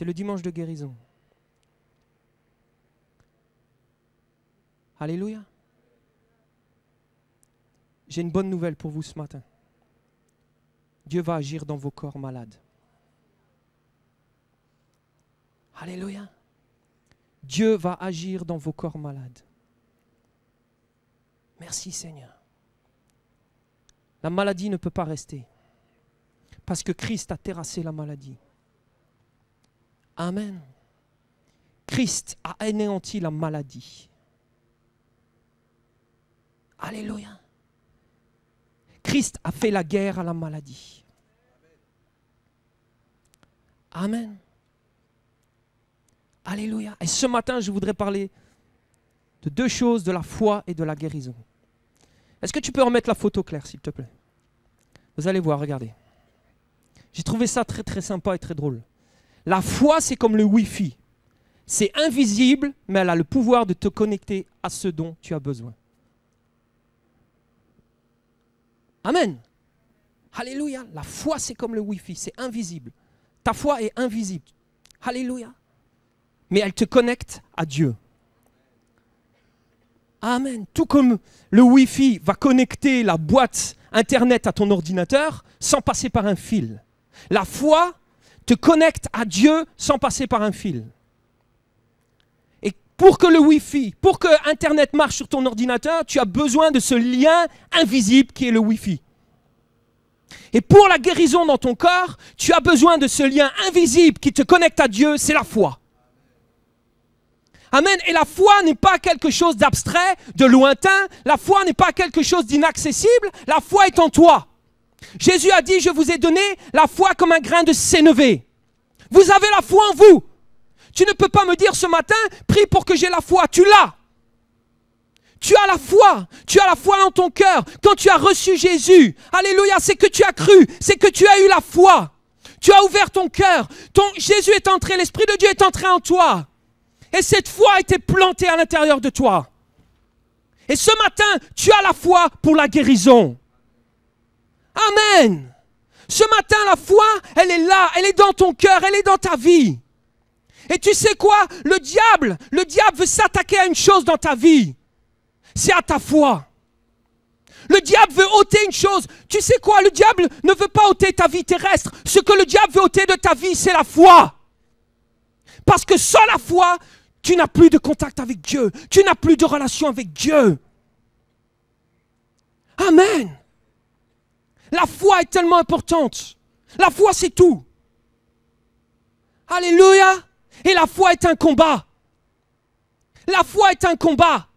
le dimanche de guérison. Alléluia. J'ai une bonne nouvelle pour vous ce matin. Dieu va agir dans vos corps malades. Alléluia. Dieu va agir dans vos corps malades. Merci Seigneur. La maladie ne peut pas rester. Parce que Christ a terrassé la maladie. Amen. Christ a anéanti la maladie. Alléluia. Christ a fait la guerre à la maladie. Amen. Alléluia. Et ce matin, je voudrais parler de deux choses, de la foi et de la guérison. Est-ce que tu peux remettre la photo claire, s'il te plaît? Vous allez voir, regardez. J'ai trouvé ça très très sympa et très drôle. La foi, c'est comme le Wi-Fi. C'est invisible, mais elle a le pouvoir de te connecter à ce dont tu as besoin. Amen. Alléluia. La foi, c'est comme le Wi-Fi, c'est invisible. Ta foi est invisible. Alléluia. Mais elle te connecte à Dieu. Amen. Tout comme le Wi-Fi va connecter la boîte Internet à ton ordinateur sans passer par un fil. La foi te connecte à Dieu sans passer par un fil. Et pour que le Wi-Fi, pour que Internet marche sur ton ordinateur, tu as besoin de ce lien invisible qui est le Wi-Fi. Et pour la guérison dans ton corps, tu as besoin de ce lien invisible qui te connecte à Dieu, c'est la foi. Amen. Et la foi n'est pas quelque chose d'abstrait, de lointain. La foi n'est pas quelque chose d'inaccessible. La foi est en toi. Jésus a dit, je vous ai donné la foi comme un grain de sénévé. Vous avez la foi en vous. Tu ne peux pas me dire ce matin, prie pour que j'ai la foi. Tu l'as. Tu as la foi. Tu as la foi dans ton cœur. Quand tu as reçu Jésus, alléluia, c'est que tu as cru. C'est que tu as eu la foi. Tu as ouvert ton cœur. Jésus est entré, l'Esprit de Dieu est entré en toi. Et cette foi a été plantée à l'intérieur de toi. Et ce matin, tu as la foi pour la guérison. Amen. Ce matin, la foi, elle est là, elle est dans ton cœur, elle est dans ta vie. Et tu sais quoi? Le diable veut s'attaquer à une chose dans ta vie. C'est à ta foi. Le diable veut ôter une chose. Tu sais quoi? Le diable ne veut pas ôter ta vie terrestre. Ce que le diable veut ôter de ta vie, c'est la foi. Parce que sans la foi, tu n'as plus de contact avec Dieu. Tu n'as plus de relation avec Dieu. Amen. La foi est tellement importante. La foi, c'est tout. Alléluia. Et la foi est un combat. La foi est un combat.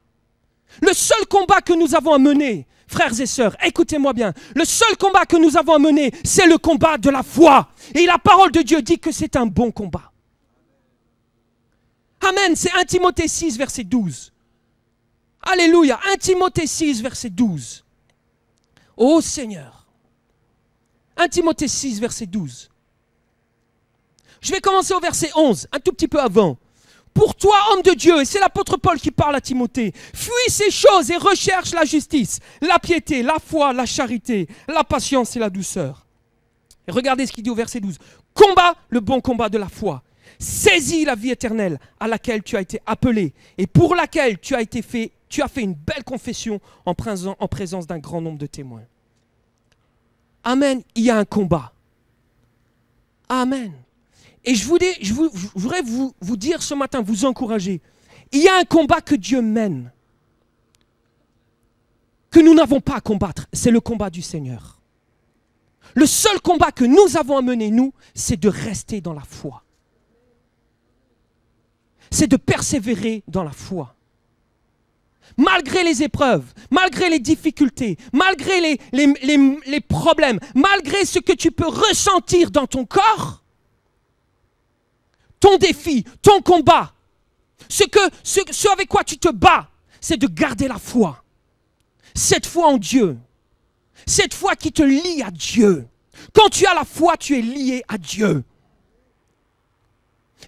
Le seul combat que nous avons à mener, frères et sœurs, écoutez-moi bien. Le seul combat que nous avons à mener, c'est le combat de la foi. Et la parole de Dieu dit que c'est un bon combat. Amen, c'est 1 Timothée 6, verset 12. Alléluia, 1 Timothée 6, verset 12. Ô Seigneur. 1 Timothée 6, verset 12. Je vais commencer au verset 11, un tout petit peu avant. Pour toi, homme de Dieu, et c'est l'apôtre Paul qui parle à Timothée, fuis ces choses et recherche la justice, la piété, la foi, la charité, la patience et la douceur. Et regardez ce qu'il dit au verset 12. Combat le bon combat de la foi. Saisis la vie éternelle à laquelle tu as été appelé et pour laquelle tu as fait une belle confession en présence d'un grand nombre de témoins. Amen. Il y a un combat. Amen. Et je voudrais vous dire ce matin, vous encourager. Il y a un combat que Dieu mène, que nous n'avons pas à combattre. C'est le combat du Seigneur. Le seul combat que nous avons à mener, nous, c'est de rester dans la foi. C'est de persévérer dans la foi. Malgré les épreuves, malgré les difficultés, malgré les problèmes, malgré ce que tu peux ressentir dans ton corps, ton défi, ton combat, ce avec quoi tu te bats, c'est de garder la foi. Cette foi en Dieu. Cette foi qui te lie à Dieu. Quand tu as la foi, tu es lié à Dieu.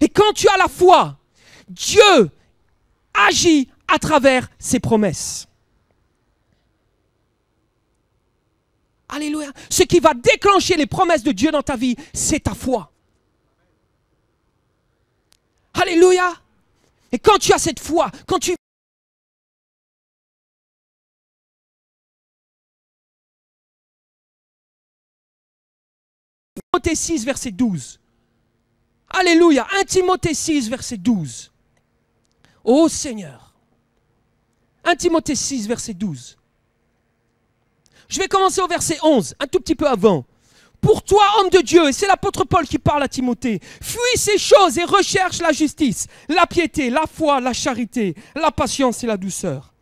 Et quand tu as la foi, Dieu agit à travers ses promesses. Alléluia. Ce qui va déclencher les promesses de Dieu dans ta vie, c'est ta foi. Alléluia. Et quand tu as cette foi, quand tu... Timothée 6, verset 12. Alléluia. 1 Timothée 6, verset 12. Ô Seigneur. 1 Timothée 6, verset 12. Je vais commencer au verset 11, un tout petit peu avant. Pour toi, homme de Dieu, et c'est l'apôtre Paul qui parle à Timothée, fuis ces choses et recherche la justice, la piété, la foi, la charité, la patience et la douceur.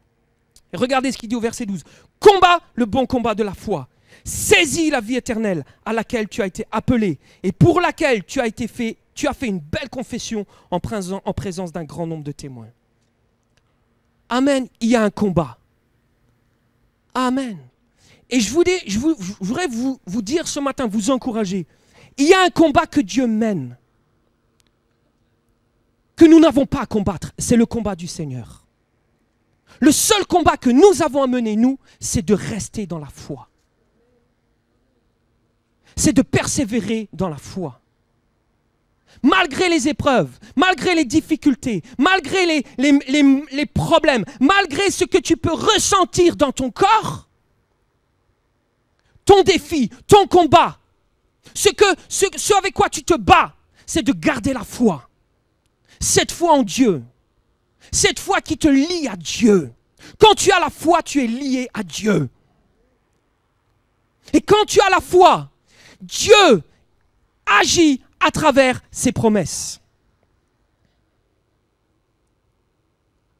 Et regardez ce qu'il dit au verset 12. Combat le bon combat de la foi. Saisis la vie éternelle à laquelle tu as été appelé et pour laquelle tu as fait une belle confession en présence d'un grand nombre de témoins. Amen. Il y a un combat. Amen. Et je voudrais vous dire ce matin, vous encourager. Il y a un combat que Dieu mène, que nous n'avons pas à combattre. C'est le combat du Seigneur. Le seul combat que nous avons à mener, nous, c'est de rester dans la foi. C'est de persévérer dans la foi. Malgré les épreuves, malgré les difficultés, malgré les problèmes, malgré ce que tu peux ressentir dans ton corps, ton défi, ton combat, ce avec quoi tu te bats, c'est de garder la foi. Cette foi en Dieu. Cette foi qui te lie à Dieu. Quand tu as la foi, tu es lié à Dieu. Et quand tu as la foi, Dieu agit à travers ses promesses.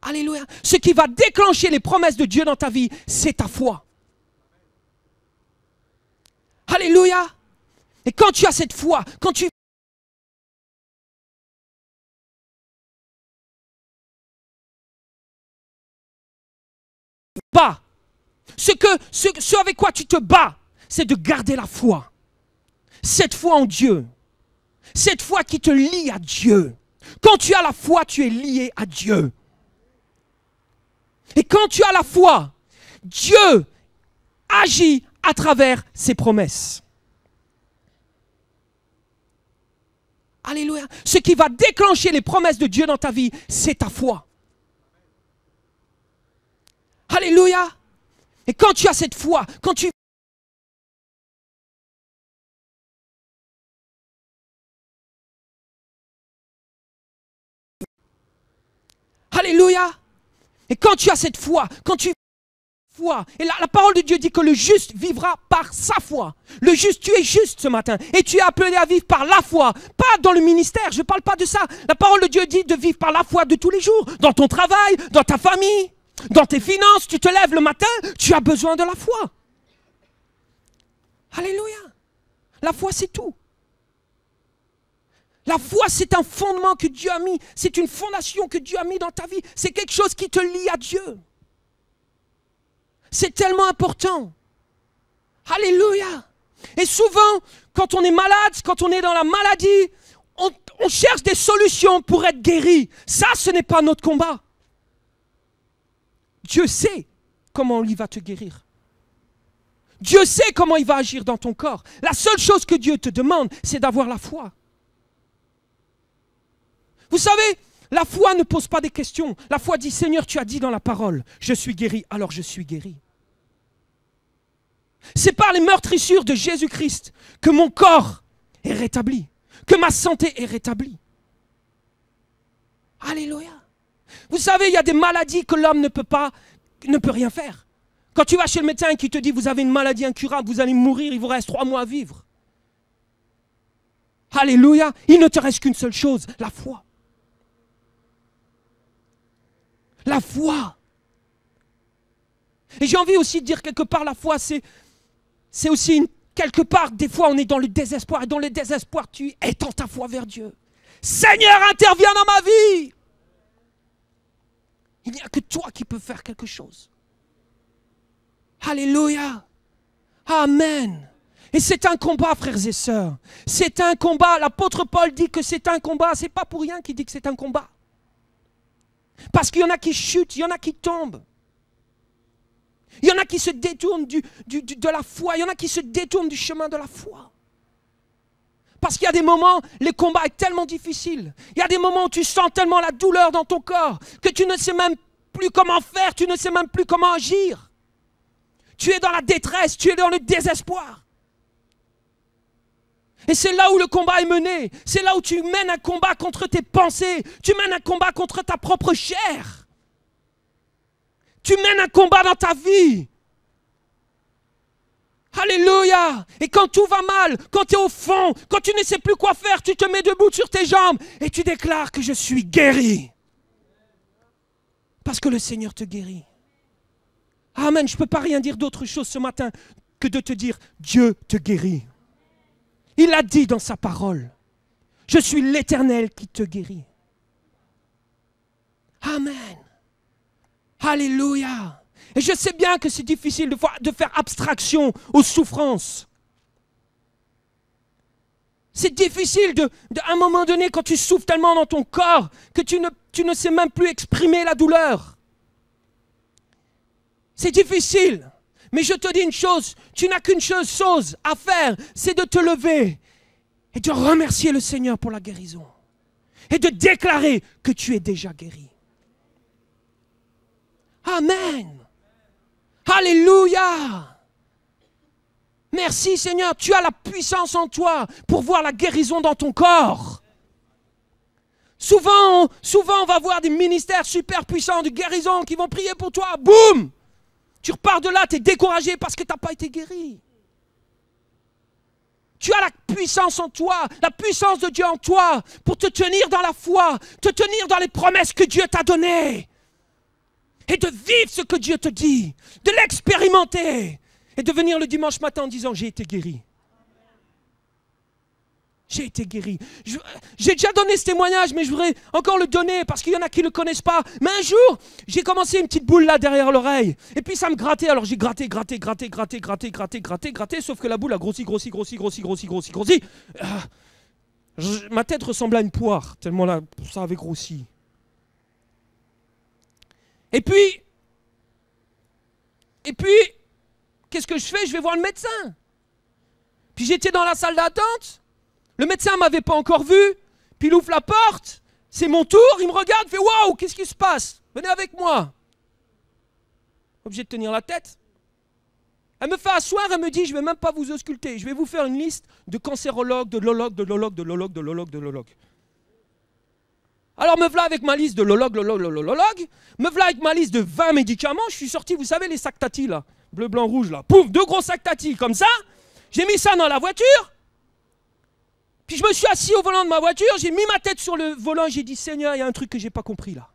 Alléluia. Ce qui va déclencher les promesses de Dieu dans ta vie, c'est ta foi. Alléluia. Et quand tu as cette foi, quand tu... bats, ce avec quoi tu te bats, c'est de garder la foi. Cette foi en Dieu. Cette foi qui te lie à Dieu. Quand tu as la foi, tu es lié à Dieu. Et quand tu as la foi, Dieu agit à travers ses promesses. Alléluia. Ce qui va déclencher les promesses de Dieu dans ta vie, c'est ta foi. Alléluia. Et quand tu as cette foi, quand tu... Alléluia. Et quand tu as cette foi, quand tu... foi, et la parole de Dieu dit que le juste vivra par sa foi. Le juste, tu es juste ce matin. Et tu es appelé à vivre par la foi. Pas dans le ministère, je ne parle pas de ça. La parole de Dieu dit de vivre par la foi de tous les jours. Dans ton travail, dans ta famille, dans tes finances. Tu te lèves le matin, tu as besoin de la foi. Alléluia. La foi, c'est tout. La foi, c'est un fondement que Dieu a mis. C'est une fondation que Dieu a mis dans ta vie. C'est quelque chose qui te lie à Dieu. C'est tellement important. Alléluia. Et souvent, quand on est malade, quand on est dans la maladie, on cherche des solutions pour être guéri. Ça, ce n'est pas notre combat. Dieu sait comment il va te guérir. Dieu sait comment il va agir dans ton corps. La seule chose que Dieu te demande, c'est d'avoir la foi. Vous savez, la foi ne pose pas des questions. La foi dit, Seigneur, tu as dit dans la parole, je suis guéri, alors je suis guéri. C'est par les meurtrissures de Jésus-Christ que mon corps est rétabli, que ma santé est rétablie. Alléluia. Vous savez, il y a des maladies que l'homme ne peut rien faire. Quand tu vas chez le médecin et qu'il te dit, vous avez une maladie incurable, vous allez mourir, il vous reste 3 mois à vivre. Alléluia. Il ne te reste qu'une seule chose, la foi. La foi. Et j'ai envie aussi de dire quelque part, la foi, c'est aussi quelque part, des fois on est dans le désespoir. Et dans le désespoir, tu étends ta foi vers Dieu. Seigneur, interviens dans ma vie. Il n'y a que toi qui peux faire quelque chose. Alléluia. Amen. Et c'est un combat, frères et sœurs. C'est un combat. L'apôtre Paul dit que c'est un combat. C'est pas pour rien qu'il dit que c'est un combat. Parce qu'il y en a qui chutent, il y en a qui tombent. Il y en a qui se détournent de la foi. Il y en a qui se détournent du chemin de la foi. Parce qu'il y a des moments, les combats sont tellement difficiles. Il y a des moments où tu sens tellement la douleur dans ton corps que tu ne sais même plus comment faire, tu ne sais même plus comment agir. Tu es dans la détresse, tu es dans le désespoir. Et c'est là où le combat est mené. C'est là où tu mènes un combat contre tes pensées. Tu mènes un combat contre ta propre chair. Tu mènes un combat dans ta vie. Alléluia. Et quand tout va mal, quand tu es au fond, quand tu ne sais plus quoi faire, tu te mets debout sur tes jambes et tu déclares que je suis guéri. Parce que le Seigneur te guérit. Amen. Je ne peux pas rien dire d'autre chose ce matin que de te dire Dieu te guérit. Il a dit dans sa parole, je suis l'Éternel qui te guérit. Amen. Alléluia. Et je sais bien que c'est difficile de faire abstraction aux souffrances. C'est difficile à un moment donné, quand tu souffres tellement dans ton corps, que tu ne sais même plus exprimer la douleur. C'est difficile. Mais je te dis une chose, tu n'as qu'une chose à faire, c'est de te lever et de remercier le Seigneur pour la guérison. Et de déclarer que tu es déjà guéri. Amen. Alléluia. Merci Seigneur, tu as la puissance en toi pour voir la guérison dans ton corps. Souvent on va voir des ministères super puissants de guérison qui vont prier pour toi. Boum! Tu repars de là, tu es découragé parce que tu n'as pas été guéri. Tu as la puissance en toi, la puissance de Dieu en toi pour te tenir dans la foi, te tenir dans les promesses que Dieu t'a données. Et de vivre ce que Dieu te dit, de l'expérimenter et de venir le dimanche matin en disant j'ai été guéri. J'ai été guéri. J'ai déjà donné ce témoignage, mais je voudrais encore le donner parce qu'il y en a qui ne le connaissent pas. Mais un jour, j'ai commencé une petite boule là derrière l'oreille. Et puis ça me grattait. Alors j'ai gratté, sauf que la boule a grossi. Ma tête ressemblait à une poire, tellement là, ça avait grossi. Et puis, qu'est-ce que je fais? Je vais voir le médecin. Puis j'étais dans la salle d'attente. Le médecin ne m'avait pas encore vu, puis il ouvre la porte, c'est mon tour, il me regarde, il fait « Waouh, qu'est-ce qui se passe? Venez avec moi !» Obligé de tenir la tête. Elle me fait asseoir, elle me dit « Je ne vais même pas vous ausculter, je vais vous faire une liste de cancérologues, de lologues. » Alors me voilà avec ma liste de lologues, me voilà avec ma liste de 20 médicaments, je suis sorti, vous savez les sacs Tati là, bleu, blanc, rouge là, pouf, 2 gros sacs Tati comme ça, j'ai mis ça dans la voiture. Puis je me suis assis au volant de ma voiture, j'ai mis ma tête sur le volant et j'ai dit « Seigneur, il y a un truc que je n'ai pas compris là.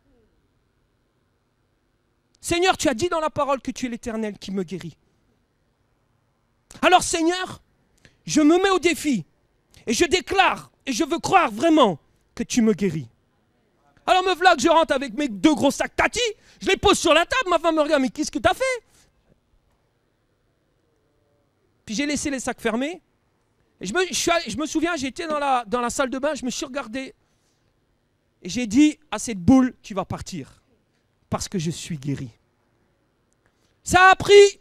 Seigneur, tu as dit dans la parole que tu es l'Éternel qui me guérit. Alors Seigneur, je me mets au défi et je déclare et je veux croire vraiment que tu me guéris. » Alors me voilà que je rentre avec mes 2 gros sacs Tati, je les pose sur la table, ma femme me regarde « Mais qu'est-ce que tu as fait ?» Puis j'ai laissé les sacs fermés. Et je me souviens, j'étais dans la salle de bain, je me suis regardé et j'ai dit à cette boule, tu vas partir parce que je suis guéri. Ça a pris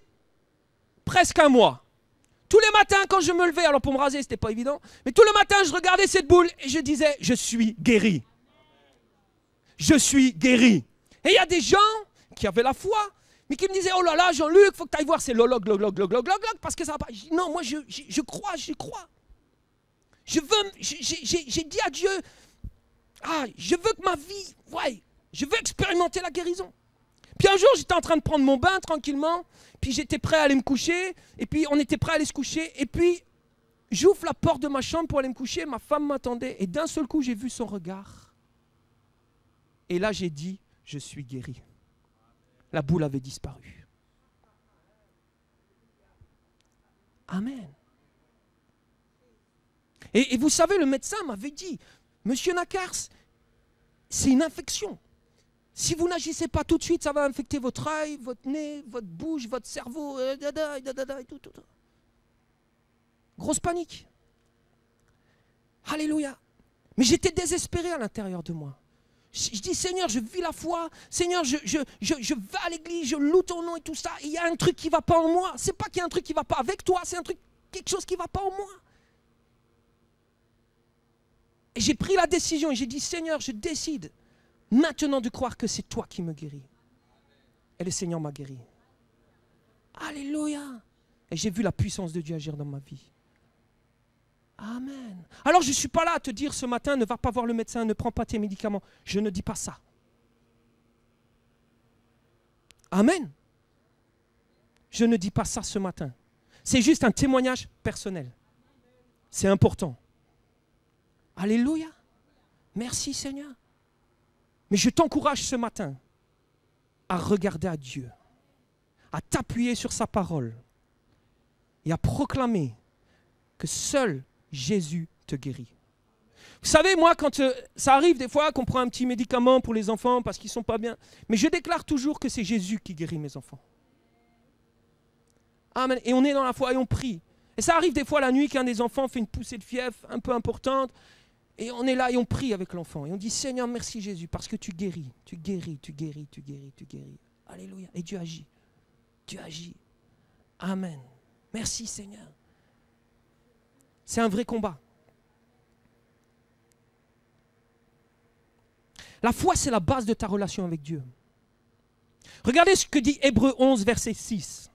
presque un mois. Tous les matins quand je me levais, alors pour me raser c'était pas évident, mais tous les matins je regardais cette boule et je disais, je suis guéri. Je suis guéri. Et il y a des gens qui avaient la foi, mais qui me disaient, oh là là, Jean-Luc, il faut que tu ailles voir ces lologues, parce que ça va pas. Non, moi je crois. J'ai dit à Dieu, je veux que ma vie, je veux expérimenter la guérison. Puis un jour, j'étais en train de prendre mon bain tranquillement, puis j'étais prêt à aller me coucher, et puis on était prêt à aller se coucher, et puis j'ouvre la porte de ma chambre pour aller me coucher, ma femme m'attendait, et d'un seul coup, j'ai vu son regard. Et là, j'ai dit, je suis guéri. La boule avait disparu. Amen. Et vous savez, le médecin m'avait dit, Monsieur Nakars, c'est une infection. Si vous n'agissez pas tout de suite, ça va infecter votre œil, votre nez, votre bouche, votre cerveau. Et tout. Grosse panique. Alléluia. Mais j'étais désespéré à l'intérieur de moi. Je dis, Seigneur, je vis la foi. Seigneur, je vais à l'église, je loue ton nom et tout ça. Il y a un truc qui ne va pas en moi. C'est pas qu'il y a un truc qui ne va pas avec toi, c'est quelque chose qui ne va pas en moi. Et j'ai pris la décision et j'ai dit, Seigneur, je décide maintenant de croire que c'est toi qui me guéris. Et le Seigneur m'a guéri. Alléluia. Et j'ai vu la puissance de Dieu agir dans ma vie. Amen. Alors je ne suis pas là à te dire ce matin, ne va pas voir le médecin, ne prends pas tes médicaments. Je ne dis pas ça. Amen. Je ne dis pas ça ce matin. C'est juste un témoignage personnel. C'est important. Alléluia. Merci Seigneur. Mais je t'encourage ce matin à regarder à Dieu, à t'appuyer sur sa parole et à proclamer que seul Jésus te guérit. Vous savez, moi, quand ça arrive des fois qu'on prend un petit médicament pour les enfants parce qu'ils ne sont pas bien, mais je déclare toujours que c'est Jésus qui guérit mes enfants. Amen. Et on est dans la foi et on prie. Et ça arrive des fois la nuit qu'un des enfants fait une poussée de fièvre un peu importante. Et on est là et on prie avec l'enfant. Et on dit, Seigneur, merci Jésus, parce que tu guéris. Tu guéris, tu guéris, tu guéris, tu guéris. Alléluia. Et Dieu agit. Dieu agit. Amen. Merci Seigneur. C'est un vrai combat. La foi, c'est la base de ta relation avec Dieu. Regardez ce que dit Hébreux 11, verset 6.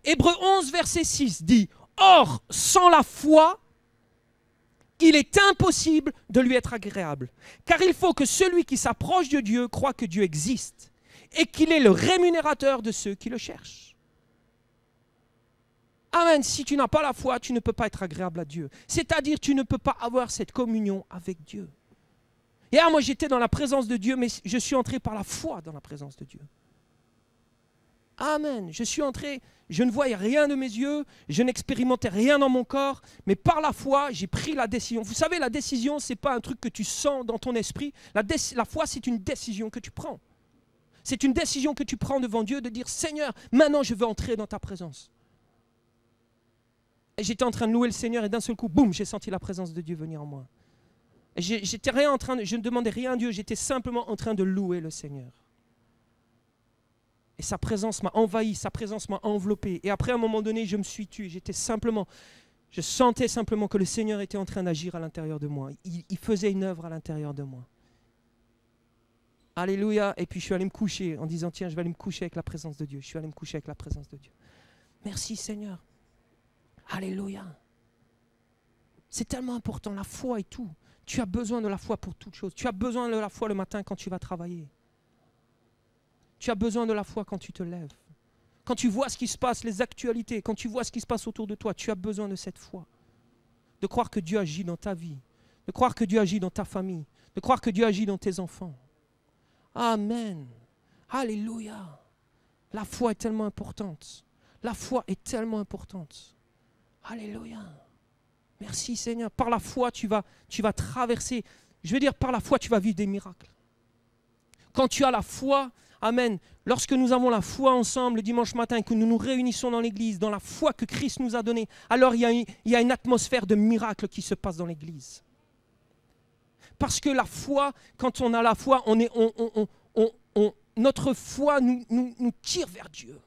Hébreux 11, verset 6 dit, « Or, sans la foi, il est impossible de lui être agréable. Car il faut que celui qui s'approche de Dieu croit que Dieu existe et qu'il est le rémunérateur de ceux qui le cherchent. » Amen. Si tu n'as pas la foi, tu ne peux pas être agréable à Dieu. C'est-à-dire, tu ne peux pas avoir cette communion avec Dieu. Hier, moi, j'étais dans la présence de Dieu, mais je suis entré par la foi dans la présence de Dieu. Amen. Je suis entré, je ne voyais rien de mes yeux, je n'expérimentais rien dans mon corps, mais par la foi, j'ai pris la décision. Vous savez, la décision, ce n'est pas un truc que tu sens dans ton esprit. La foi, c'est une décision que tu prends. C'est une décision que tu prends devant Dieu de dire, Seigneur, maintenant je veux entrer dans ta présence. Et j'étais en train de louer le Seigneur et d'un seul coup, boum, j'ai senti la présence de Dieu venir en moi. Et je ne demandais rien à Dieu, j'étais simplement en train de louer le Seigneur. Et sa présence m'a envahi, sa présence m'a enveloppé. Et après, à un moment donné, je me suis tué. Je sentais simplement que le Seigneur était en train d'agir à l'intérieur de moi. Il faisait une œuvre à l'intérieur de moi. Alléluia. Et puis je suis allé me coucher en disant, tiens, je vais aller me coucher avec la présence de Dieu. Je suis allé me coucher avec la présence de Dieu. Merci Seigneur. Alléluia. C'est tellement important, la foi et tout. Tu as besoin de la foi pour toute chose. Tu as besoin de la foi le matin quand tu vas travailler. Tu as besoin de la foi quand tu te lèves. Quand tu vois ce qui se passe, les actualités, quand tu vois ce qui se passe autour de toi, tu as besoin de cette foi. De croire que Dieu agit dans ta vie. De croire que Dieu agit dans ta famille. De croire que Dieu agit dans tes enfants. Amen. Alléluia. La foi est tellement importante. La foi est tellement importante. Alléluia. Merci Seigneur. Par la foi, tu vas traverser. Je veux dire, par la foi, tu vas vivre des miracles. Quand tu as la foi, amen, lorsque nous avons la foi ensemble le dimanche matin et que nous nous réunissons dans l'église, dans la foi que Christ nous a donnée, alors il y a une atmosphère de miracle qui se passe dans l'église. Parce que la foi, quand on a la foi, notre foi nous tire vers Dieu.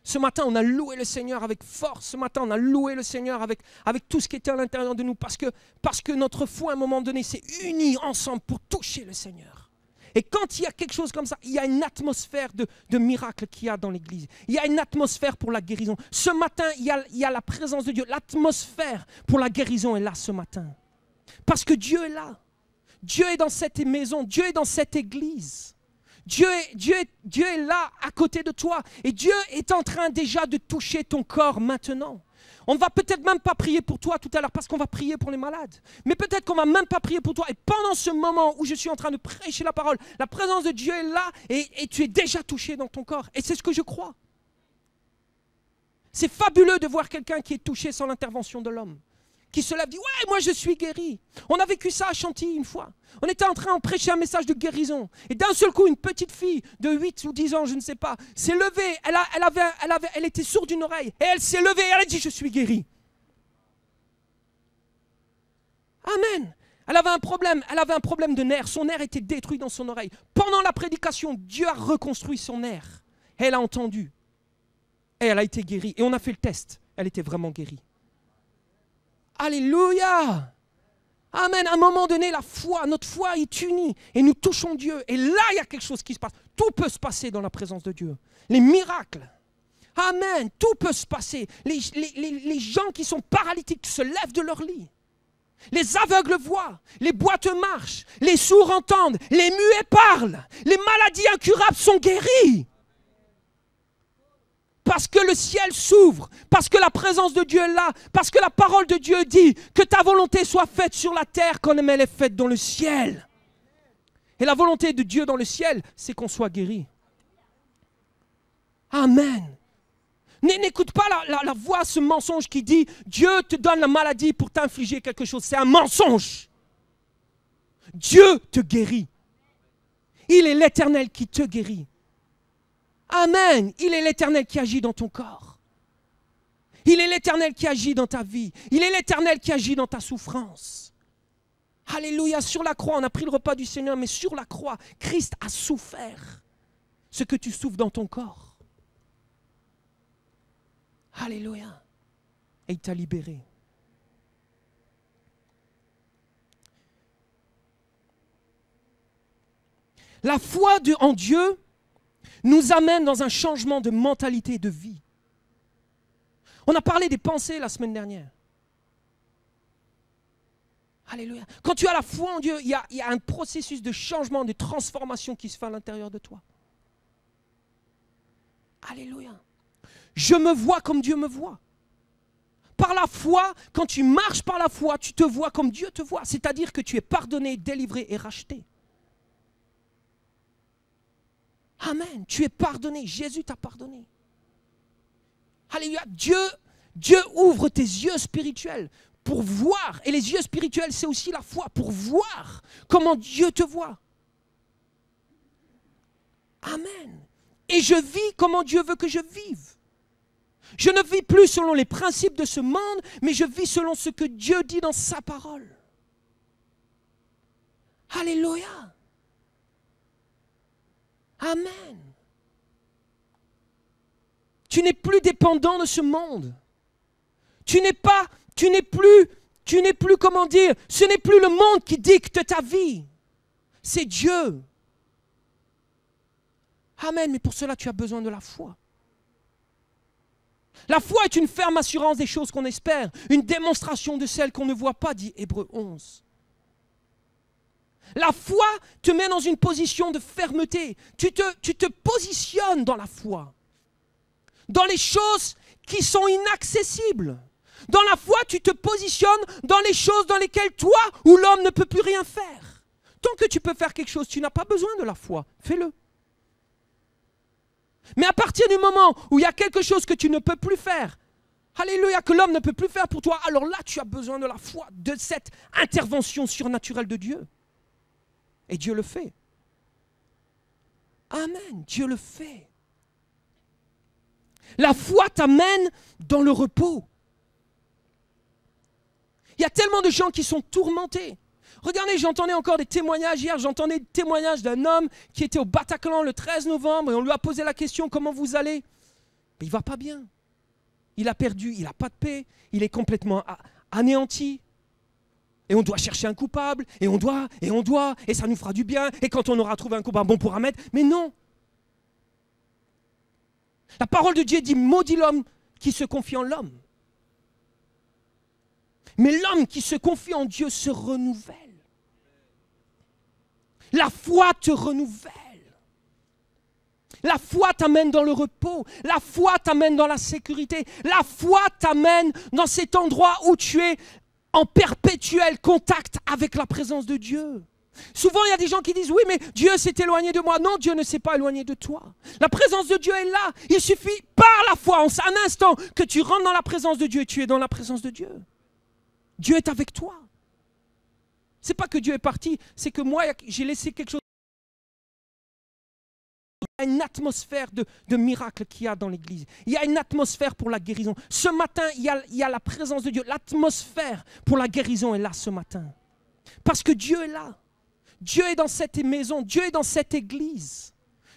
Ce matin, on a loué le Seigneur avec force. Ce matin, on a loué le Seigneur avec tout ce qui était à l'intérieur de nous. Parce que notre foi, à un moment donné, s'est unie ensemble pour toucher le Seigneur. Et quand il y a quelque chose comme ça, il y a une atmosphère de miracle qu'il y a dans l'église. Il y a une atmosphère pour la guérison. Ce matin, il y a la présence de Dieu. L'atmosphère pour la guérison est là ce matin. Parce que Dieu est là. Dieu est dans cette maison. Dieu est dans cette église. Dieu est là à côté de toi. Et Dieu est en train déjà de toucher ton corps maintenant. On ne va peut-être même pas prier pour toi tout à l'heure parce qu'on va prier pour les malades. Mais peut-être qu'on ne va même pas prier pour toi. Et pendant ce moment où je suis en train de prêcher la parole, la présence de Dieu est là et tu es déjà touché dans ton corps. Et c'est ce que je crois. C'est fabuleux de voir quelqu'un qui est touché sans l'intervention de l'homme. Qui se lève, dit, ouais, moi je suis guéri. On a vécu ça à Chantilly une fois. On était en train de prêcher un message de guérison. Et d'un seul coup, une petite fille de 8 ou 10 ans, je ne sais pas, s'est levée. Elle était sourde d'une oreille. Et elle s'est levée et elle a dit, je suis guérie. Amen. Elle avait un problème de nerf. Son nerf était détruit dans son oreille. Pendant la prédication, Dieu a reconstruit son nerf. Elle a entendu. Et elle a été guérie. Et on a fait le test. Elle était vraiment guérie. Alléluia! Amen. À un moment donné, la foi, notre foi est unie et nous touchons Dieu. Et là, il y a quelque chose qui se passe. Tout peut se passer dans la présence de Dieu. Les miracles. Amen. Tout peut se passer. Les gens qui sont paralytiques se lèvent de leur lit. Les aveugles voient, les boiteux marchent, les sourds entendent, les muets parlent, les maladies incurables sont guéries. Parce que le ciel s'ouvre, parce que la présence de Dieu est là, parce que la parole de Dieu dit que ta volonté soit faite sur la terre comme elle est faite dans le ciel. Et la volonté de Dieu dans le ciel, c'est qu'on soit guéri. Amen. N'écoute pas la voix, ce mensonge qui dit Dieu te donne la maladie pour t'infliger quelque chose. C'est un mensonge. Dieu te guérit. Il est l'Éternel qui te guérit. Amen. Il est l'Éternel qui agit dans ton corps. Il est l'Éternel qui agit dans ta vie. Il est l'Éternel qui agit dans ta souffrance. Alléluia. Sur la croix, on a pris le repas du Seigneur, mais sur la croix, Christ a souffert ce que tu souffres dans ton corps. Alléluia. Et il t'a libéré. La foi en Dieu nous amène dans un changement de mentalité et de vie. On a parlé des pensées la semaine dernière. Alléluia. Quand tu as la foi en Dieu, il y a un processus de changement, de transformation qui se fait à l'intérieur de toi. Alléluia. Je me vois comme Dieu me voit. Par la foi, quand tu marches par la foi, tu te vois comme Dieu te voit. C'est-à-dire que tu es pardonné, délivré et racheté. Amen. Tu es pardonné. Jésus t'a pardonné. Alléluia. Dieu ouvre tes yeux spirituels pour voir. Et les yeux spirituels, c'est aussi la foi. Pour voir comment Dieu te voit. Amen. Et je vis comment Dieu veut que je vive. Je ne vis plus selon les principes de ce monde, mais je vis selon ce que Dieu dit dans sa parole. Alléluia. Amen. Tu n'es plus dépendant de ce monde. Tu n'es plus, comment dire, ce n'est plus le monde qui dicte ta vie. C'est Dieu. Amen. Mais pour cela, tu as besoin de la foi. La foi est une ferme assurance des choses qu'on espère, une démonstration de celles qu'on ne voit pas, dit Hébreux 11. La foi te met dans une position de fermeté. Tu te positionnes dans la foi, dans les choses qui sont inaccessibles. Dans la foi, tu te positionnes dans les choses dans lesquelles toi ou l'homme ne peut plus rien faire. Tant que tu peux faire quelque chose, tu n'as pas besoin de la foi. Fais-le. Mais à partir du moment où il y a quelque chose que tu ne peux plus faire, alléluia, que l'homme ne peut plus faire pour toi, alors là tu as besoin de la foi, de cette intervention surnaturelle de Dieu. Et Dieu le fait. Amen, Dieu le fait. La foi t'amène dans le repos. Il y a tellement de gens qui sont tourmentés. Regardez, j'entendais encore des témoignages hier, j'entendais des témoignages d'un homme qui était au Bataclan le 13 novembre et on lui a posé la question, comment vous allez? Mais il ne va pas bien. Il a perdu, il n'a pas de paix, il est complètement anéanti. Et on doit chercher un coupable, et on doit, et ça nous fera du bien, et quand on aura trouvé un coupable, on pourra mettre. Mais non. La parole de Dieu dit, maudit l'homme qui se confie en l'homme. Mais l'homme qui se confie en Dieu se renouvelle. La foi te renouvelle. La foi t'amène dans le repos. La foi t'amène dans la sécurité. La foi t'amène dans cet endroit où tu es en perpétuel contact avec la présence de Dieu. Souvent, il y a des gens qui disent, oui, mais Dieu s'est éloigné de moi. Non, Dieu ne s'est pas éloigné de toi. La présence de Dieu est là. Il suffit par la foi, en un instant, que tu rentres dans la présence de Dieu et tu es dans la présence de Dieu. Dieu est avec toi. Ce n'est pas que Dieu est parti, c'est que moi, j'ai laissé quelque chose. Il y a une atmosphère de miracle qu'il y a dans l'église. Il y a une atmosphère pour la guérison. Ce matin, il y a la présence de Dieu. L'atmosphère pour la guérison est là ce matin. Parce que Dieu est là. Dieu est dans cette maison. Dieu est dans cette église.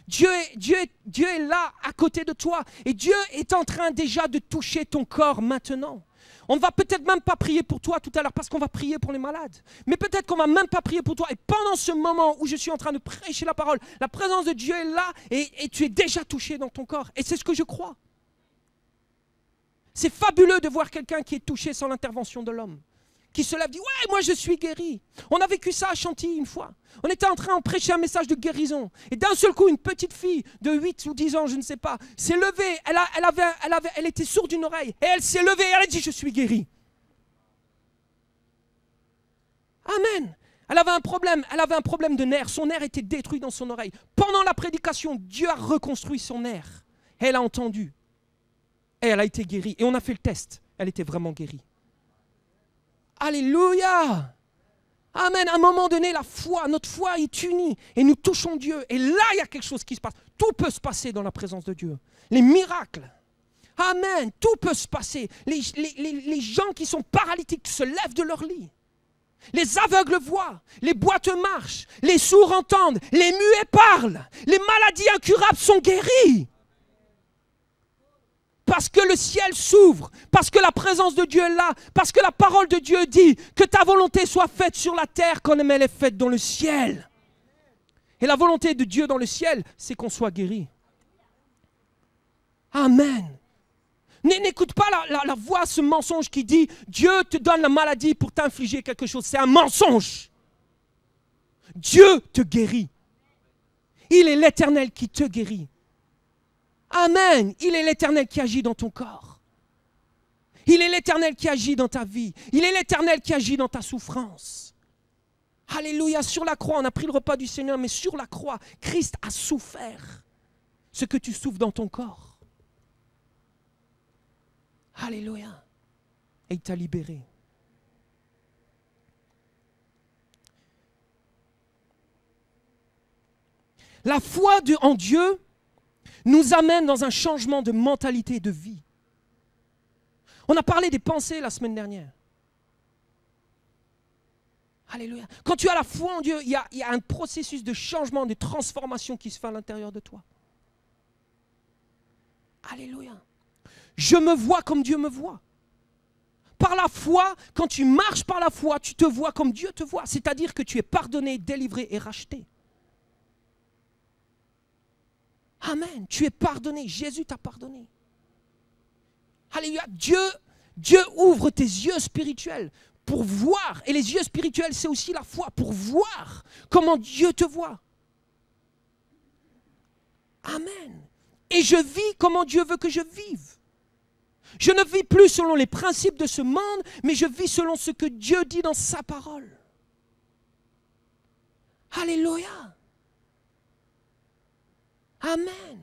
Dieu est là à côté de toi. Et Dieu est en train déjà de toucher ton corps maintenant. On ne va peut-être même pas prier pour toi tout à l'heure parce qu'on va prier pour les malades. Mais peut-être qu'on ne va même pas prier pour toi. Et pendant ce moment où je suis en train de prêcher la parole, la présence de Dieu est là et tu es déjà touché dans ton corps. Et c'est ce que je crois. C'est fabuleux de voir quelqu'un qui est touché sans l'intervention de l'homme. Qui se lève et dit « Ouais, moi je suis guéri ». On a vécu ça à Chantilly une fois. On était en train de prêcher un message de guérison. Et d'un seul coup, une petite fille de 8 ou 10 ans, je ne sais pas, s'est levée. Elle était sourde d'une oreille. Et elle s'est levée et elle a dit « Je suis guérie ». Amen. Elle avait un problème de nerf. Son nerf était détruit dans son oreille. Pendant la prédication, Dieu a reconstruit son nerf. Et elle a entendu. Et elle a été guérie. Et on a fait le test. Elle était vraiment guérie. Alléluia. Amen. À un moment donné, la foi, notre foi est unie et nous touchons Dieu. Et là, il y a quelque chose qui se passe. Tout peut se passer dans la présence de Dieu. Les miracles. Amen. Tout peut se passer. Les gens qui sont paralytiques se lèvent de leur lit. Les aveugles voient. Les boiteux marchent. Les sourds entendent. Les muets parlent. Les maladies incurables sont guéries. Parce que le ciel s'ouvre, parce que la présence de Dieu est là, parce que la parole de Dieu dit que ta volonté soit faite sur la terre comme elle est faite dans le ciel. Et la volonté de Dieu dans le ciel, c'est qu'on soit guéri. Amen. N'écoute pas la voix, ce mensonge qui dit Dieu te donne la maladie pour t'infliger quelque chose. C'est un mensonge. Dieu te guérit. Il est l'Éternel qui te guérit. Amen. Il est l'Éternel qui agit dans ton corps. Il est l'Éternel qui agit dans ta vie. Il est l'Éternel qui agit dans ta souffrance. Alléluia. Sur la croix, on a pris le repas du Seigneur, mais sur la croix, Christ a souffert ce que tu souffres dans ton corps. Alléluia. Et il t'a libéré. La foi en Dieu nous amène dans un changement de mentalité et de vie. On a parlé des pensées la semaine dernière. Alléluia. Quand tu as la foi en Dieu, il y a un processus de changement, de transformation qui se fait à l'intérieur de toi. Alléluia. Je me vois comme Dieu me voit. Par la foi, quand tu marches par la foi, tu te vois comme Dieu te voit. C'est-à-dire que tu es pardonné, délivré et racheté. Amen. Tu es pardonné. Jésus t'a pardonné. Alléluia. Dieu ouvre tes yeux spirituels pour voir. Et les yeux spirituels, c'est aussi la foi. Pour voir comment Dieu te voit. Amen. Et je vis comment Dieu veut que je vive. Je ne vis plus selon les principes de ce monde, mais je vis selon ce que Dieu dit dans sa parole. Alléluia. Amen.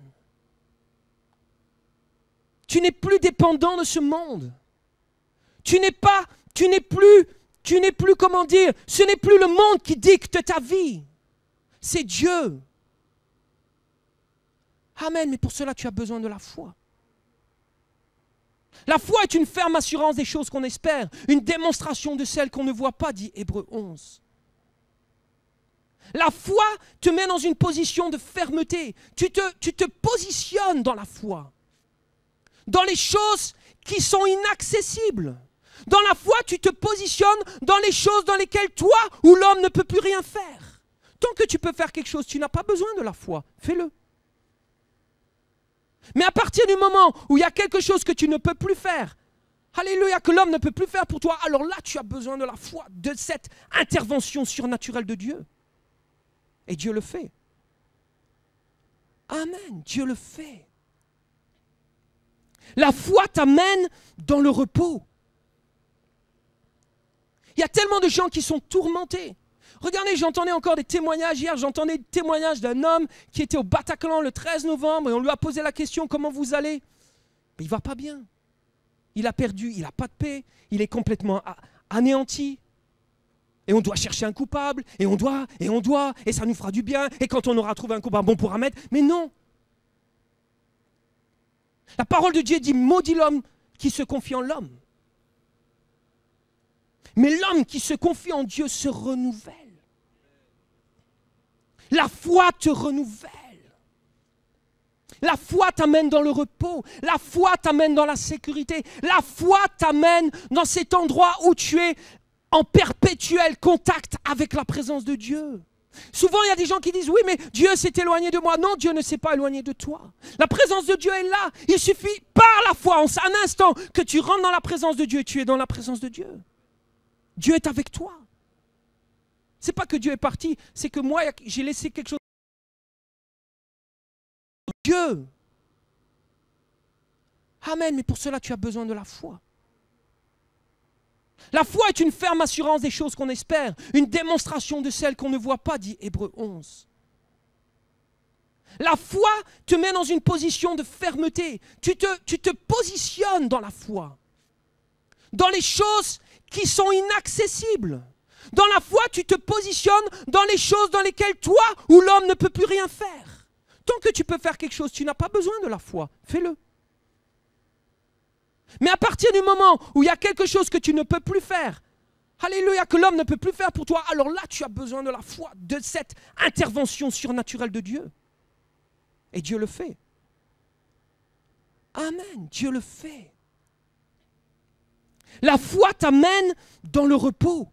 Tu n'es plus dépendant de ce monde. Tu n'es plus, comment dire, ce n'est plus le monde qui dicte ta vie. C'est Dieu. Amen, mais pour cela tu as besoin de la foi. La foi est une ferme assurance des choses qu'on espère, une démonstration de celles qu'on ne voit pas, dit Hébreux 11. La foi te met dans une position de fermeté. Tu te positionnes dans la foi. Dans les choses qui sont inaccessibles. Dans la foi, tu te positionnes dans les choses dans lesquelles toi ou l'homme ne peut plus rien faire. Tant que tu peux faire quelque chose, tu n'as pas besoin de la foi. Fais-le. Mais à partir du moment où il y a quelque chose que tu ne peux plus faire, alléluia, que l'homme ne peut plus faire pour toi, alors là, tu as besoin de la foi, de cette intervention surnaturelle de Dieu. Et Dieu le fait. Amen, Dieu le fait. La foi t'amène dans le repos. Il y a tellement de gens qui sont tourmentés. Regardez, j'entendais encore des témoignages hier, j'entendais des témoignages d'un homme qui était au Bataclan le 13 novembre et on lui a posé la question, comment vous allez? Mais il ne va pas bien. Il a perdu, il n'a pas de paix, il est complètement anéanti. Et on doit chercher un coupable, et ça nous fera du bien, et quand on aura trouvé un coupable, on pourra mettre. Mais non. La parole de Dieu dit, maudit l'homme qui se confie en l'homme. Mais l'homme qui se confie en Dieu se renouvelle. La foi te renouvelle. La foi t'amène dans le repos. La foi t'amène dans la sécurité. La foi t'amène dans cet endroit où tu es en perpétuel contact avec la présence de Dieu. Souvent, il y a des gens qui disent, oui, mais Dieu s'est éloigné de moi. Non, Dieu ne s'est pas éloigné de toi. La présence de Dieu est là. Il suffit, par la foi, en un instant, que tu rentres dans la présence de Dieu et tu es dans la présence de Dieu. Dieu est avec toi. C'est pas que Dieu est parti, c'est que moi, j'ai laissé quelque chose. Dieu. Amen, mais pour cela, tu as besoin de la foi. La foi est une ferme assurance des choses qu'on espère, une démonstration de celles qu'on ne voit pas, dit Hébreux 11. La foi te met dans une position de fermeté. Tu te positionnes dans la foi, dans les choses qui sont inaccessibles. Dans la foi, tu te positionnes dans les choses dans lesquelles toi ou l'homme ne peut plus rien faire. Tant que tu peux faire quelque chose, tu n'as pas besoin de la foi. Fais-le. Mais à partir du moment où il y a quelque chose que tu ne peux plus faire, alléluia, que l'homme ne peut plus faire pour toi, alors là, tu as besoin de la foi, de cette intervention surnaturelle de Dieu. Et Dieu le fait. Amen, Dieu le fait. La foi t'amène dans le repos.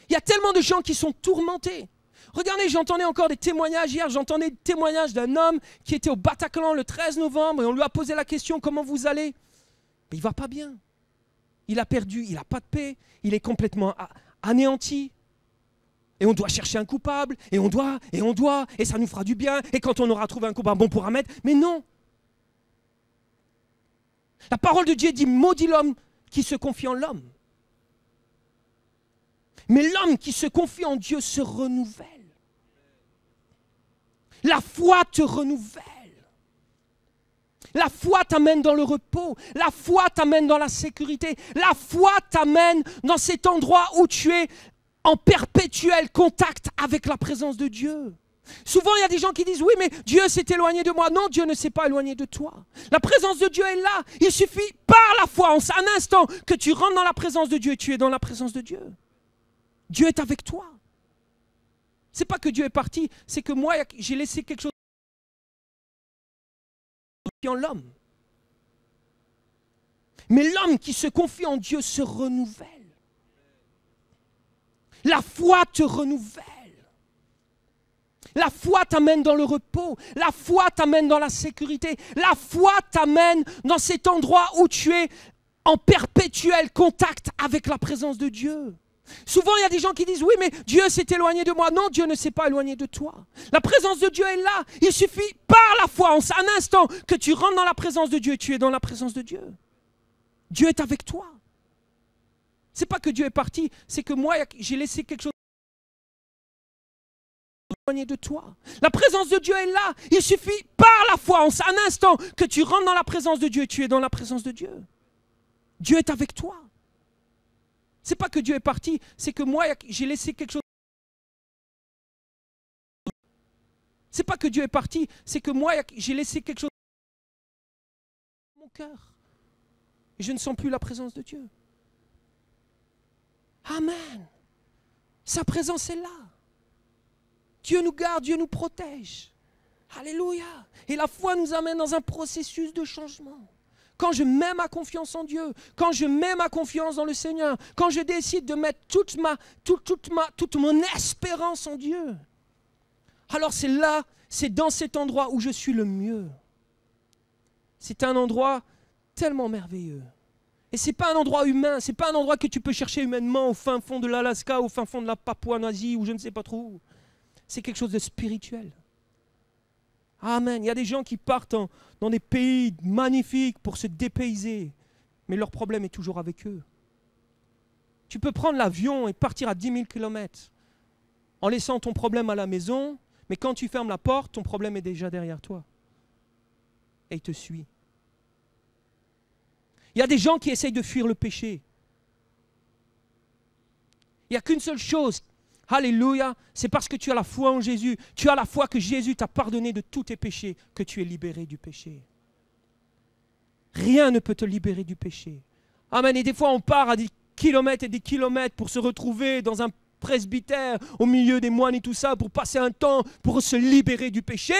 Il y a tellement de gens qui sont tourmentés. Regardez, j'entendais encore des témoignages hier, j'entendais des témoignages d'un homme qui était au Bataclan le 13 novembre et on lui a posé la question, comment vous allez? Mais il ne va pas bien. Il a perdu, il n'a pas de paix, il est complètement anéanti. Et on doit chercher un coupable, et on doit, et ça nous fera du bien, et quand on aura trouvé un coupable, on pourra mettre. Mais non. La parole de Dieu dit, maudit l'homme qui se confie en l'homme. Mais l'homme qui se confie en Dieu se renouvelle. La foi te renouvelle. La foi t'amène dans le repos. La foi t'amène dans la sécurité. La foi t'amène dans cet endroit où tu es en perpétuel contact avec la présence de Dieu. Souvent, il y a des gens qui disent, oui, mais Dieu s'est éloigné de moi. Non, Dieu ne s'est pas éloigné de toi. La présence de Dieu est là. Il suffit, par la foi, en un instant, que tu rentres dans la présence de Dieu et tu es dans la présence de Dieu. Dieu est avec toi. C'est pas que Dieu est parti, c'est que moi, j'ai laissé quelque chose en l'homme. Mais l'homme qui se confie en Dieu se renouvelle. La foi te renouvelle. La foi t'amène dans le repos. La foi t'amène dans la sécurité. La foi t'amène dans cet endroit où tu es en perpétuel contact avec la présence de Dieu. Souvent, il y a des gens qui disent, oui, mais Dieu s'est éloigné de moi. Non, Dieu ne s'est pas éloigné de toi. La présence de Dieu est là. Il suffit, par la foi, en un instant, que tu rentres dans la présence de Dieu et tu es dans la présence de Dieu. Dieu est avec toi. C'est pas que Dieu est parti, c'est que moi, j'ai laissé quelque chose de toi. La présence de Dieu est là. Il suffit, par la foi, en un instant, que tu rentres dans la présence de Dieu et tu es dans la présence de Dieu. Dieu est avec toi. C'est pas que Dieu est parti, c'est que moi, j'ai laissé quelque chose. C'est pas que Dieu est parti, c'est que moi, j'ai laissé quelque chose dans mon cœur. Et je ne sens plus la présence de Dieu. Amen. Sa présence est là. Dieu nous garde, Dieu nous protège. Alléluia. Et la foi nous amène dans un processus de changement. Quand je mets ma confiance en Dieu, quand je mets ma confiance dans le Seigneur, quand je décide de mettre toute mon espérance en Dieu, alors c'est là, c'est dans cet endroit où je suis le mieux. C'est un endroit tellement merveilleux. Et ce n'est pas un endroit humain, ce n'est pas un endroit que tu peux chercher humainement au fin fond de l'Alaska, au fin fond de la Papouasie, ou je ne sais pas trop où. C'est quelque chose de spirituel. Amen. Il y a des gens qui partent dans des pays magnifiques pour se dépayser, mais leur problème est toujours avec eux. Tu peux prendre l'avion et partir à 10 000 km en laissant ton problème à la maison, mais quand tu fermes la porte, ton problème est déjà derrière toi. Et il te suit. Il y a des gens qui essayent de fuir le péché. Il n'y a qu'une seule chose. Alléluia, c'est parce que tu as la foi en Jésus, tu as la foi que Jésus t'a pardonné de tous tes péchés, que tu es libéré du péché. Rien ne peut te libérer du péché. Amen. Et des fois, on part à des kilomètres et des kilomètres pour se retrouver dans un presbytère, au milieu des moines et tout ça, pour passer un temps, pour se libérer du péché.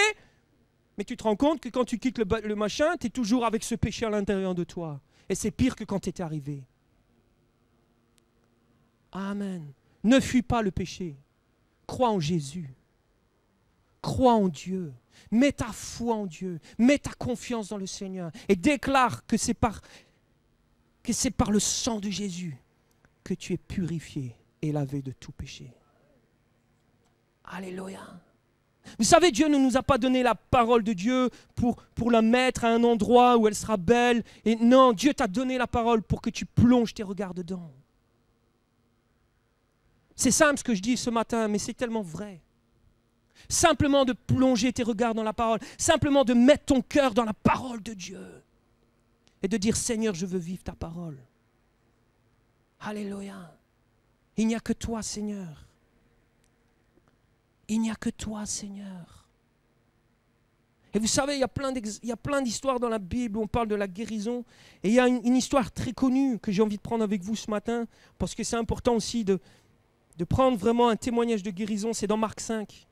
Mais tu te rends compte que quand tu quittes le machin, tu es toujours avec ce péché à l'intérieur de toi. Et c'est pire que quand tu étais arrivé. Amen. Ne fuis pas le péché. Crois en Jésus. Crois en Dieu. Mets ta foi en Dieu. Mets ta confiance dans le Seigneur. Et déclare que c'est par le sang de Jésus que tu es purifié et lavé de tout péché. Alléluia. Vous savez, Dieu ne nous a pas donné la parole de Dieu pour la mettre à un endroit où elle sera belle. Et non, Dieu t'a donné la parole pour que tu plonges tes regards dedans. C'est simple ce que je dis ce matin, mais c'est tellement vrai. Simplement de plonger tes regards dans la parole, simplement de mettre ton cœur dans la parole de Dieu et de dire, Seigneur, je veux vivre ta parole. Alléluia. Il n'y a que toi, Seigneur. Il n'y a que toi, Seigneur. Et vous savez, il y a plein d'histoires dans la Bible où on parle de la guérison. Et il y a une histoire très connue que j'ai envie de prendre avec vous ce matin, parce que c'est important aussi de prendre vraiment un témoignage de guérison. C'est dans Marc 5.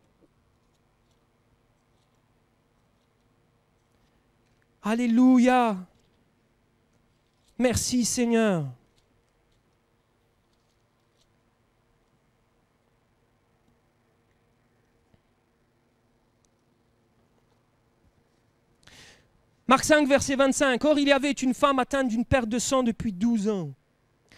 Alléluia. Merci, Seigneur. Marc 5, verset 25. Or, il y avait une femme atteinte d'une perte de sang depuis 12 ans.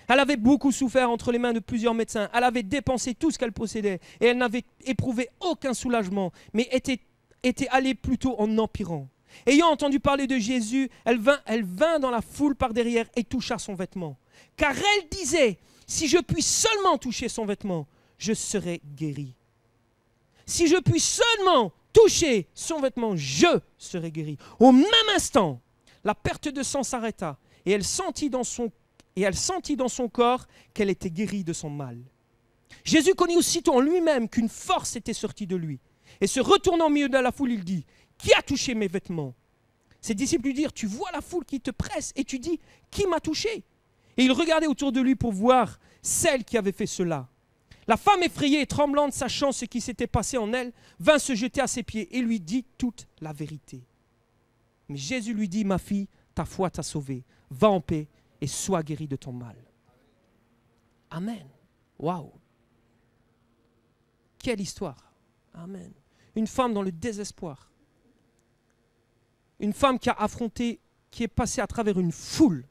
Elle avait beaucoup souffert entre les mains de plusieurs médecins. Elle avait dépensé tout ce qu'elle possédait et elle n'avait éprouvé aucun soulagement, mais était allée plutôt en empirant. Ayant entendu parler de Jésus, elle vint dans la foule par derrière et toucha son vêtement. Car elle disait, si je puis seulement toucher son vêtement, je serai guérie. Si je puis seulement toucher son vêtement, je serai guérie. Au même instant, la perte de sang s'arrêta et elle sentit dans son corps qu'elle était guérie de son mal. Jésus connut aussitôt en lui-même qu'une force était sortie de lui. Et se retournant au milieu de la foule, il dit, qui a touché mes vêtements? Ses disciples lui dirent, tu vois la foule qui te presse et tu dis, qui m'a touché? Et il regardait autour de lui pour voir celle qui avait fait cela. La femme effrayée et tremblante, sachant ce qui s'était passé en elle, vint se jeter à ses pieds et lui dit toute la vérité. Mais Jésus lui dit, ma fille, ta foi t'a sauvée, va en paix et sois guérie de ton mal. Amen. Waouh. Quelle histoire. Amen. Une femme dans le désespoir. Une femme qui a affronté, qui est passée à travers une foule.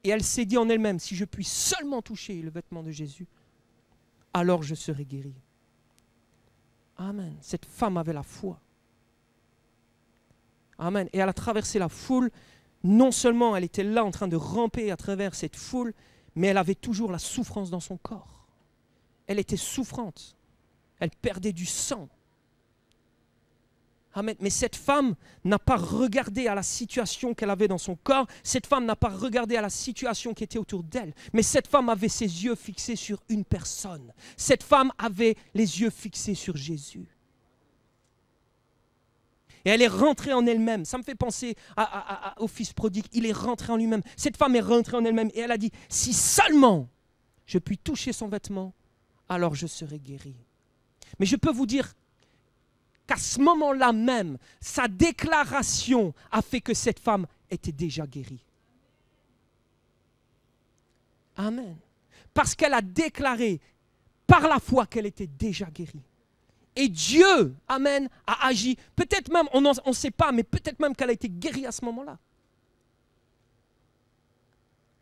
Et elle s'est dit en elle-même, si je puis seulement toucher le vêtement de Jésus, alors je serai guérie. Amen. Cette femme avait la foi. Amen. Et elle a traversé la foule. Non seulement elle était là en train de ramper à travers cette foule, mais elle avait toujours la souffrance dans son corps. Elle était souffrante. Elle perdait du sang. Amen. Mais cette femme n'a pas regardé à la situation qu'elle avait dans son corps. Cette femme n'a pas regardé à la situation qui était autour d'elle. Mais cette femme avait ses yeux fixés sur une personne. Cette femme avait les yeux fixés sur Jésus. Et elle est rentrée en elle-même. Ça me fait penser au fils prodigue. Il est rentré en lui-même. Cette femme est rentrée en elle-même et elle a dit, si seulement je puis toucher son vêtement, alors je serai guérie. Mais je peux vous dire qu'à ce moment-là même, sa déclaration a fait que cette femme était déjà guérie. Amen. Parce qu'elle a déclaré par la foi qu'elle était déjà guérie. Et Dieu, amen, a agi. Peut-être même, on ne sait pas, mais peut-être même qu'elle a été guérie à ce moment-là.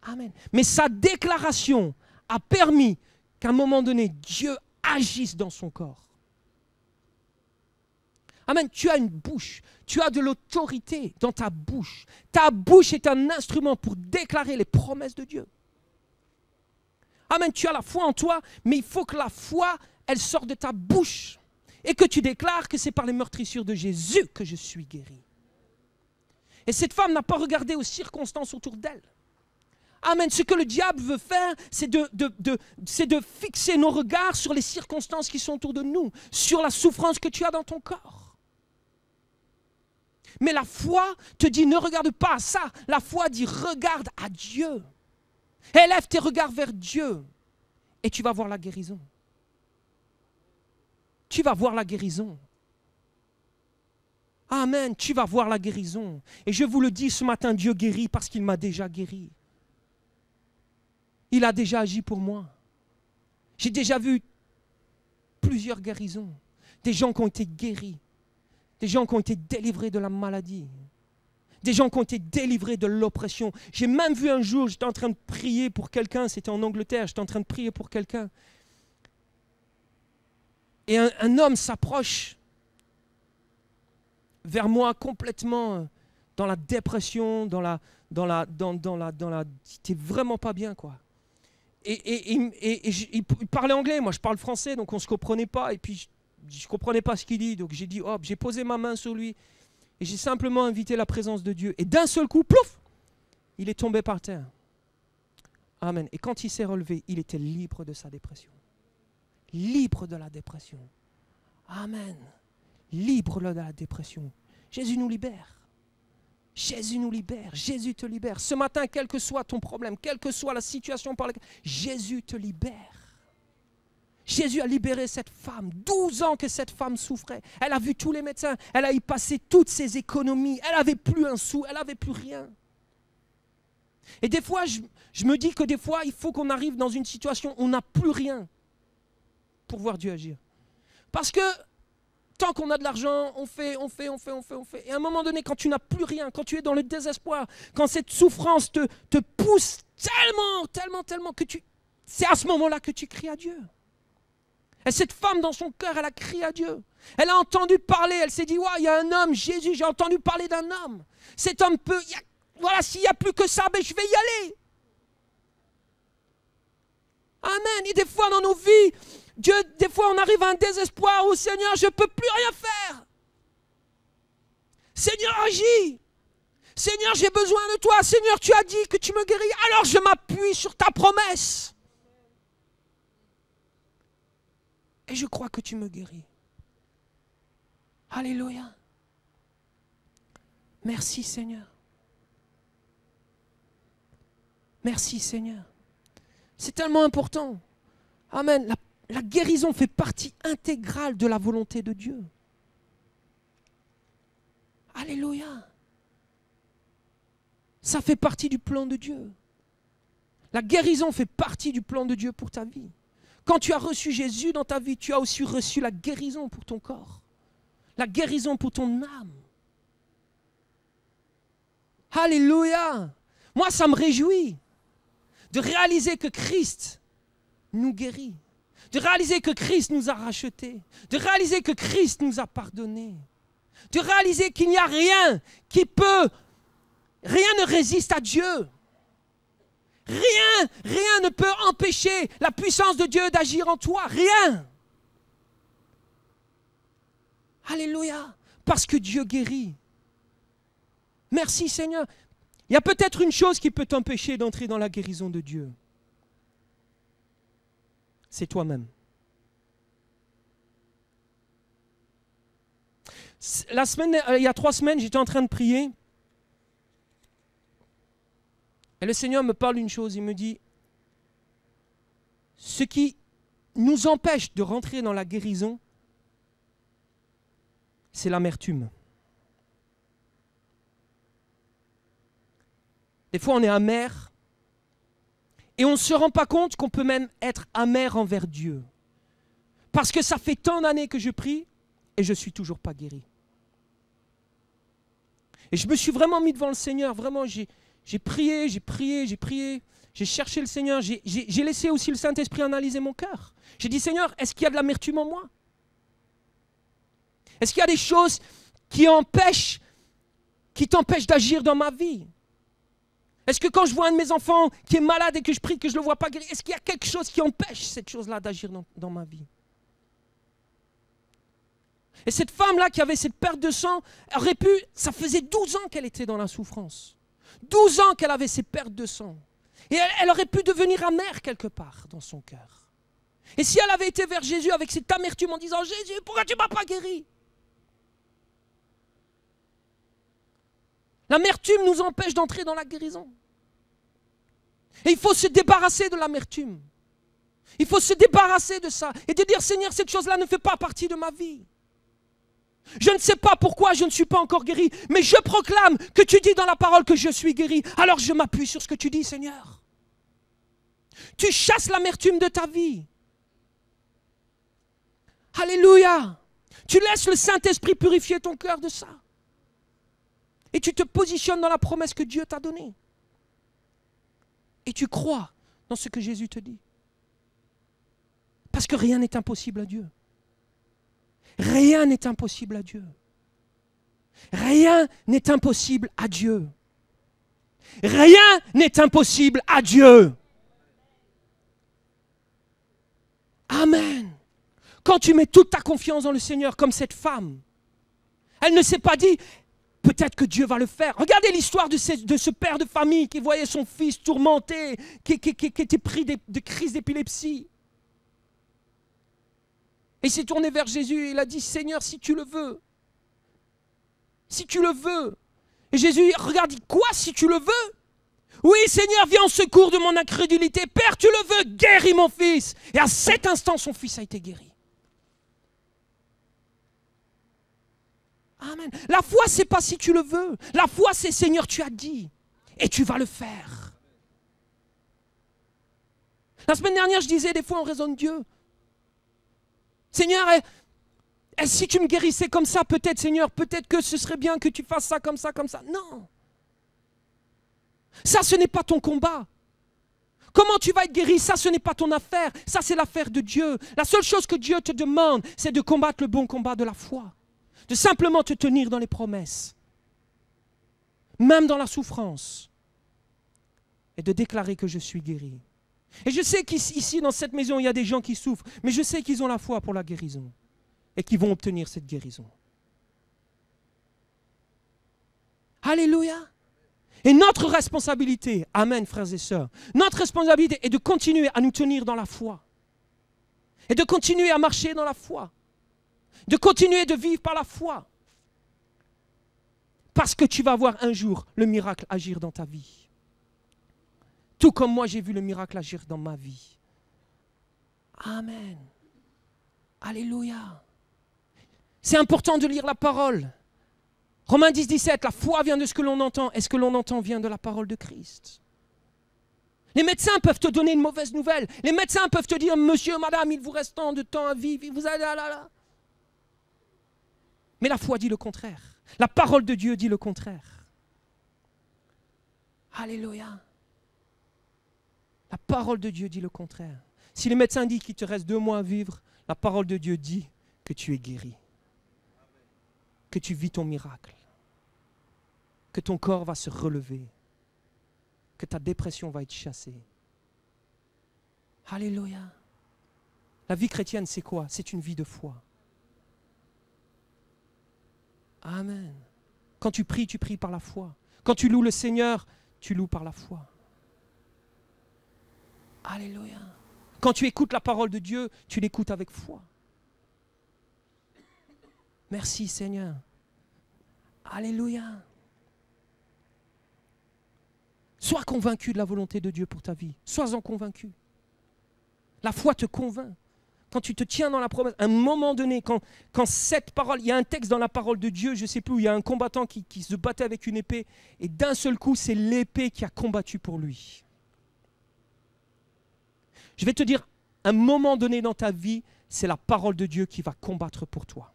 Amen. Mais sa déclaration a permis qu'à un moment donné, Dieu agisse dans son corps. Amen. Tu as une bouche, tu as de l'autorité dans ta bouche. Ta bouche est un instrument pour déclarer les promesses de Dieu. Amen. Tu as la foi en toi, mais il faut que la foi, elle sorte de ta bouche. Et que tu déclares que c'est par les meurtrissures de Jésus que je suis guéri. Et cette femme n'a pas regardé aux circonstances autour d'elle. Amen. Ce que le diable veut faire, c'est de fixer nos regards sur les circonstances qui sont autour de nous, sur la souffrance que tu as dans ton corps. Mais la foi te dit, ne regarde pas à ça. La foi dit, regarde à Dieu. Élève tes regards vers Dieu et tu vas voir la guérison. tu vas voir la guérison. Amen, tu vas voir la guérison. Et je vous le dis ce matin, Dieu guérit parce qu'il m'a déjà guéri. Il a déjà agi pour moi. J'ai déjà vu plusieurs guérisons. Des gens qui ont été guéris. Des gens qui ont été délivrés de la maladie. Des gens qui ont été délivrés de l'oppression. J'ai même vu un jour, j'étais en train de prier pour quelqu'un, c'était en Angleterre, j'étais en train de prier pour quelqu'un. Et un homme s'approche vers moi complètement dans la dépression, c'était vraiment pas bien, quoi. Et il parlait anglais, moi je parle français, donc on ne se comprenait pas, et puis je ne comprenais pas ce qu'il dit, donc j'ai dit, hop, j'ai posé ma main sur lui, et j'ai simplement invité la présence de Dieu, et d'un seul coup, plouf, il est tombé par terre. Amen. Et quand il s'est relevé, il était libre de sa dépression. Libre de la dépression. Amen. Libre de la dépression. Jésus nous libère. Jésus nous libère. Jésus te libère. Ce matin, quel que soit ton problème, quelle que soit la situation par laquelle, Jésus te libère. Jésus a libéré cette femme. 12 ans que cette femme souffrait. Elle a vu tous les médecins. Elle a y passé toutes ses économies. Elle n'avait plus un sou. Elle n'avait plus rien. Et des fois, je me dis que des fois, il faut qu'on arrive dans une situation où on n'a plus rien pour voir Dieu agir. Parce que tant qu'on a de l'argent, on fait. Et à un moment donné, quand tu n'as plus rien, quand tu es dans le désespoir, quand cette souffrance te pousse tellement que c'est à ce moment-là que tu cries à Dieu. Et cette femme, dans son cœur, elle a crié à Dieu. Elle a entendu parler, elle s'est dit, ouais, il y a un homme, Jésus, j'ai entendu parler d'un homme. Cet homme peut, voilà, s'il n'y a plus que ça, ben, je vais y aller. Amen. Et des fois dans nos vies, Dieu, des fois on arrive à un désespoir où Seigneur, je ne peux plus rien faire. Seigneur, agis. Seigneur, j'ai besoin de toi. Seigneur, tu as dit que tu me guéris. Alors je m'appuie sur ta promesse. Et je crois que tu me guéris. Alléluia. Merci Seigneur. Merci Seigneur. C'est tellement important. Amen. La guérison fait partie intégrale de la volonté de Dieu. Alléluia. Ça fait partie du plan de Dieu. La guérison fait partie du plan de Dieu pour ta vie. Quand tu as reçu Jésus dans ta vie, tu as aussi reçu la guérison pour ton corps. La guérison pour ton âme. Alléluia. Moi, ça me réjouit de réaliser que Christ nous guérit, de réaliser que Christ nous a rachetés, de réaliser que Christ nous a pardonnés, de réaliser qu'il n'y a rien rien ne résiste à Dieu. Rien ne peut empêcher la puissance de Dieu d'agir en toi, rien. Alléluia, parce que Dieu guérit. Merci Seigneur. Il y a peut-être une chose qui peut t'empêcher d'entrer dans la guérison de Dieu. C'est toi-même. Il y a 3 semaines, j'étais en train de prier. Et le Seigneur me parle d'une chose. Il me dit, ce qui nous empêche de rentrer dans la guérison, c'est l'amertume. Des fois, on est amer et on ne se rend pas compte qu'on peut même être amer envers Dieu. Parce que ça fait tant d'années que je prie et je ne suis toujours pas guéri. Et je me suis vraiment mis devant le Seigneur. Vraiment, j'ai prié, j'ai cherché le Seigneur. J'ai laissé aussi le Saint-Esprit analyser mon cœur. J'ai dit, Seigneur, est-ce qu'il y a de l'amertume en moi? Est-ce qu'il y a des choses qui t'empêchent d'agir dans ma vie? Est-ce que quand je vois un de mes enfants qui est malade et que je prie que je ne le vois pas guérir, est-ce qu'il y a quelque chose qui empêche cette chose-là d'agir dans ma vie? Et cette femme-là qui avait cette perte de sang, aurait pu, ça faisait 12 ans qu'elle était dans la souffrance. 12 ans qu'elle avait ces pertes de sang. Et elle aurait pu devenir amère quelque part dans son cœur. Et si elle avait été vers Jésus avec cette amertume en disant, Jésus, pourquoi tu ne m'as pas guéri? L'amertume nous empêche d'entrer dans la guérison. Et il faut se débarrasser de l'amertume. Il faut se débarrasser de ça et de dire, Seigneur, cette chose-là ne fait pas partie de ma vie. Je ne sais pas pourquoi je ne suis pas encore guéri, mais je proclame que tu dis dans la parole que je suis guéri. Alors je m'appuie sur ce que tu dis, Seigneur. Tu chasses l'amertume de ta vie. Alléluia. Tu laisses le Saint-Esprit purifier ton cœur de ça. Et tu te positionnes dans la promesse que Dieu t'a donnée. Et tu crois dans ce que Jésus te dit. Parce que rien n'est impossible à Dieu. Rien n'est impossible à Dieu. Rien n'est impossible à Dieu. Rien n'est impossible à Dieu. Amen. Quand tu mets toute ta confiance dans le Seigneur, comme cette femme, elle ne s'est pas dit, peut-être que Dieu va le faire. Regardez l'histoire de ce père de famille qui voyait son fils tourmenté, qui était pris de crises d'épilepsie. Et il s'est tourné vers Jésus et il a dit, Seigneur, si tu le veux. Si tu le veux. Et Jésus regarde, dit, quoi, si tu le veux? Oui, Seigneur, viens en secours de mon incrédulité. Père, tu le veux, guéris mon fils. Et à cet instant, son fils a été guéri. Amen. La foi, c'est pas si tu le veux. La foi, c'est Seigneur, tu as dit. Et tu vas le faire. La semaine dernière, je disais, des fois, on raisonne Dieu. Seigneur, si tu me guérissais comme ça, peut-être, Seigneur, peut-être que ce serait bien que tu fasses ça, comme ça, comme ça. Non. Ça, ce n'est pas ton combat. Comment tu vas être guéri? Ça, ce n'est pas ton affaire. Ça, c'est l'affaire de Dieu. La seule chose que Dieu te demande, c'est de combattre le bon combat de la foi. De simplement te tenir dans les promesses. Même dans la souffrance. Et de déclarer que je suis guéri. Et je sais qu'ici, dans cette maison, il y a des gens qui souffrent. Mais je sais qu'ils ont la foi pour la guérison. Et qu'ils vont obtenir cette guérison. Alléluia. Et notre responsabilité, amen frères et sœurs, notre responsabilité est de continuer à nous tenir dans la foi. Et de continuer à marcher dans la foi. De continuer de vivre par la foi. Parce que tu vas voir un jour le miracle agir dans ta vie. Tout comme moi j'ai vu le miracle agir dans ma vie. Amen. Alléluia. C'est important de lire la parole. Romains 10, 17, la foi vient de ce que l'on entend. Et ce que l'on entend vient de la parole de Christ. Les médecins peuvent te donner une mauvaise nouvelle. Les médecins peuvent te dire, monsieur, madame, il vous reste tant de temps à vivre. Vous allez là. Mais la foi dit le contraire. La parole de Dieu dit le contraire. Alléluia. La parole de Dieu dit le contraire. Si les médecins disent qu'il te reste 2 mois à vivre, la parole de Dieu dit que tu es guéri. Que tu vis ton miracle. Que ton corps va se relever. Que ta dépression va être chassée. Alléluia. La vie chrétienne, c'est quoi? C'est une vie de foi. Amen. Quand tu pries par la foi. Quand tu loues le Seigneur, tu loues par la foi. Alléluia. Quand tu écoutes la parole de Dieu, tu l'écoutes avec foi. Merci Seigneur. Alléluia. Sois convaincu de la volonté de Dieu pour ta vie. Sois-en convaincu. La foi te convainc. Quand tu te tiens dans la promesse, à un moment donné, quand cette parole, il y a un texte dans la parole de Dieu, je ne sais plus, où il y a un combattant qui se battait avec une épée, et d'un seul coup, c'est l'épée qui a combattu pour lui. Je vais te dire, à un moment donné dans ta vie, c'est la parole de Dieu qui va combattre pour toi.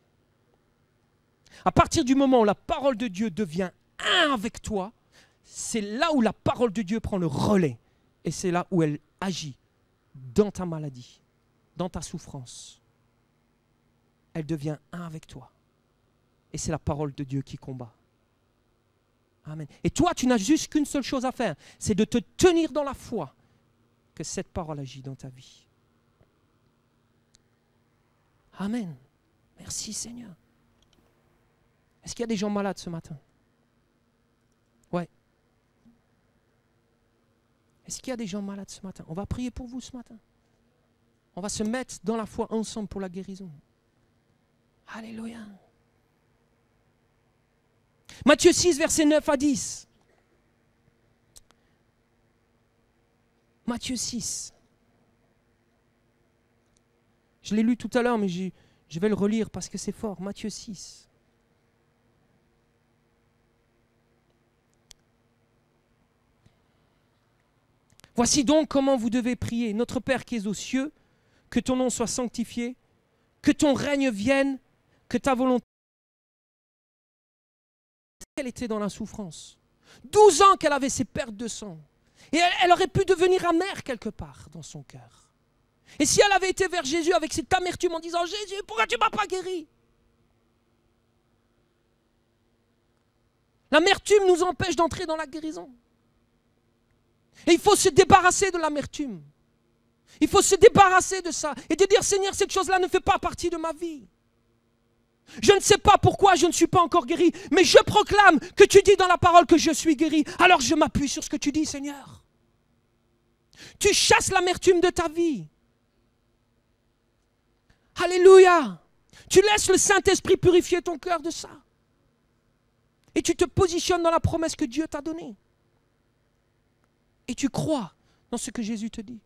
À partir du moment où la parole de Dieu devient un avec toi, c'est là où la parole de Dieu prend le relais. Et c'est là où elle agit dans ta maladie, dans ta souffrance. Elle devient un avec toi. Et c'est la parole de Dieu qui combat. Amen. Et toi, tu n'as juste qu'une seule chose à faire, c'est de te tenir dans la foi que cette parole agit dans ta vie. Amen. Merci Seigneur. Est-ce qu'il y a des gens malades ce matin? Ouais. Est-ce qu'il y a des gens malades ce matin? On va prier pour vous ce matin. On va se mettre dans la foi ensemble pour la guérison. Alléluia. Matthieu 6, versets 9 à 10. Matthieu 6. Je l'ai lu tout à l'heure, mais je vais le relire parce que c'est fort. Matthieu 6. Voici donc comment vous devez prier. Notre Père qui es aux cieux, que ton nom soit sanctifié, que ton règne vienne, que ta volonté... Elle était dans la souffrance. 12 ans qu'elle avait ses pertes de sang. Et elle aurait pu devenir amère quelque part dans son cœur. Et si elle avait été vers Jésus avec cette amertume en disant « Jésus, pourquoi tu ne m'as pas guéri ?» L'amertume nous empêche d'entrer dans la guérison. Et il faut se débarrasser de l'amertume. Il faut se débarrasser de ça et de dire « Seigneur, cette chose-là ne fait pas partie de ma vie. Je ne sais pas pourquoi je ne suis pas encore guéri, mais je proclame que tu dis dans la parole que je suis guéri. Alors je m'appuie sur ce que tu dis, Seigneur. » Tu chasses l'amertume de ta vie. Alléluia. Tu laisses le Saint-Esprit purifier ton cœur de ça. Et tu te positionnes dans la promesse que Dieu t'a donnée. Et tu crois dans ce que Jésus te dit.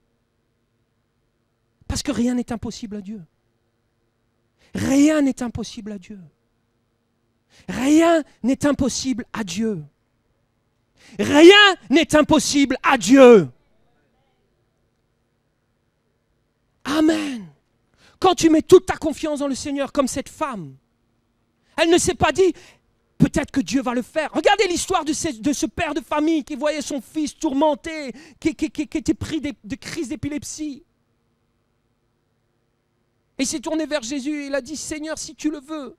Parce que rien n'est impossible à Dieu. Rien n'est impossible à Dieu. Rien n'est impossible à Dieu. Rien n'est impossible à Dieu. Amen. Quand tu mets toute ta confiance dans le Seigneur, comme cette femme, elle ne s'est pas dit, peut-être que Dieu va le faire. Regardez l'histoire de ce père de famille qui voyait son fils tourmenté, qui était pris de crises d'épilepsie. Et il s'est tourné vers Jésus et il a dit, Seigneur, si tu le veux.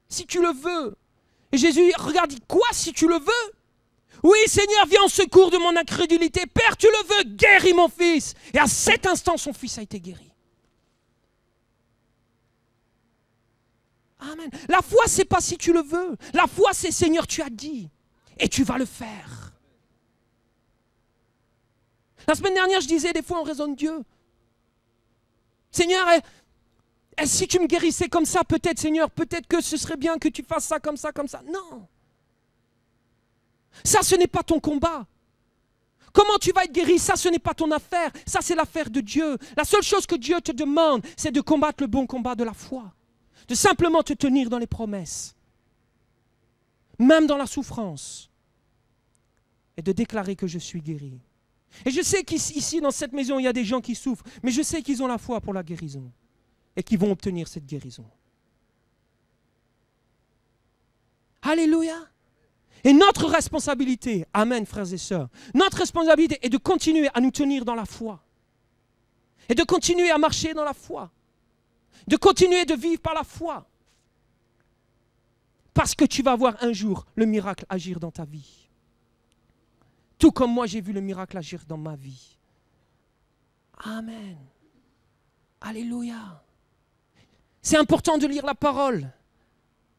Si tu le veux. Et Jésus regarde, dit, quoi si tu le veux? Oui, Seigneur, viens en secours de mon incrédulité. Père, tu le veux, guéris mon fils. Et à cet instant, son fils a été guéri. Amen. La foi, c'est pas si tu le veux. La foi, c'est Seigneur, tu as dit. Et tu vas le faire. La semaine dernière, je disais, des fois, on raisonne Dieu. Seigneur, si tu me guérissais comme ça, peut-être, Seigneur, peut-être que ce serait bien que tu fasses ça, comme ça, comme ça. Non. Ça, ce n'est pas ton combat. Comment tu vas être guéri? Ça, ce n'est pas ton affaire. Ça, c'est l'affaire de Dieu. La seule chose que Dieu te demande, c'est de combattre le bon combat de la foi. De simplement te tenir dans les promesses. Même dans la souffrance. Et de déclarer que je suis guéri. Et je sais qu'ici, dans cette maison, il y a des gens qui souffrent. Mais je sais qu'ils ont la foi pour la guérison. Et qu'ils vont obtenir cette guérison. Alléluia. Et notre responsabilité, amen frères et sœurs, notre responsabilité est de continuer à nous tenir dans la foi. Et de continuer à marcher dans la foi. De continuer de vivre par la foi. Parce que tu vas voir un jour le miracle agir dans ta vie. Tout comme moi j'ai vu le miracle agir dans ma vie. Amen. Alléluia. C'est important de lire la parole.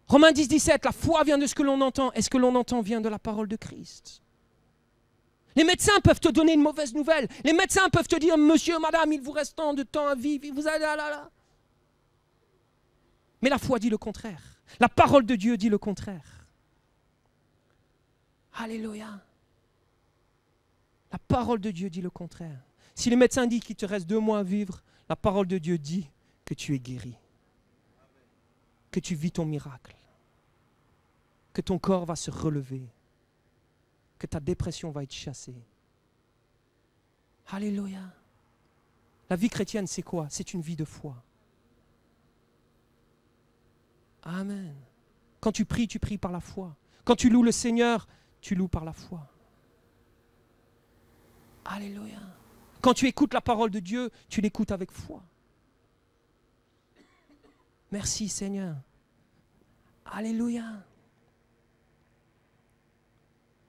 Romains 10, 17, la foi vient de ce que l'on entend, et ce que l'on entend vient de la parole de Christ. Les médecins peuvent te donner une mauvaise nouvelle. Les médecins peuvent te dire, monsieur, madame, il vous reste tant de temps à vivre, vous allez là. Mais la foi dit le contraire. La parole de Dieu dit le contraire. Alléluia. La parole de Dieu dit le contraire. Si les médecins disent qu'il te reste 2 mois à vivre, la parole de Dieu dit que tu es guéri. Que tu vis ton miracle. Que ton corps va se relever. Que ta dépression va être chassée. Alléluia. La vie chrétienne, c'est quoi? C'est une vie de foi. Amen. Quand tu pries par la foi. Quand tu loues le Seigneur, tu loues par la foi. Alléluia. Quand tu écoutes la parole de Dieu, tu l'écoutes avec foi. Merci Seigneur. Alléluia.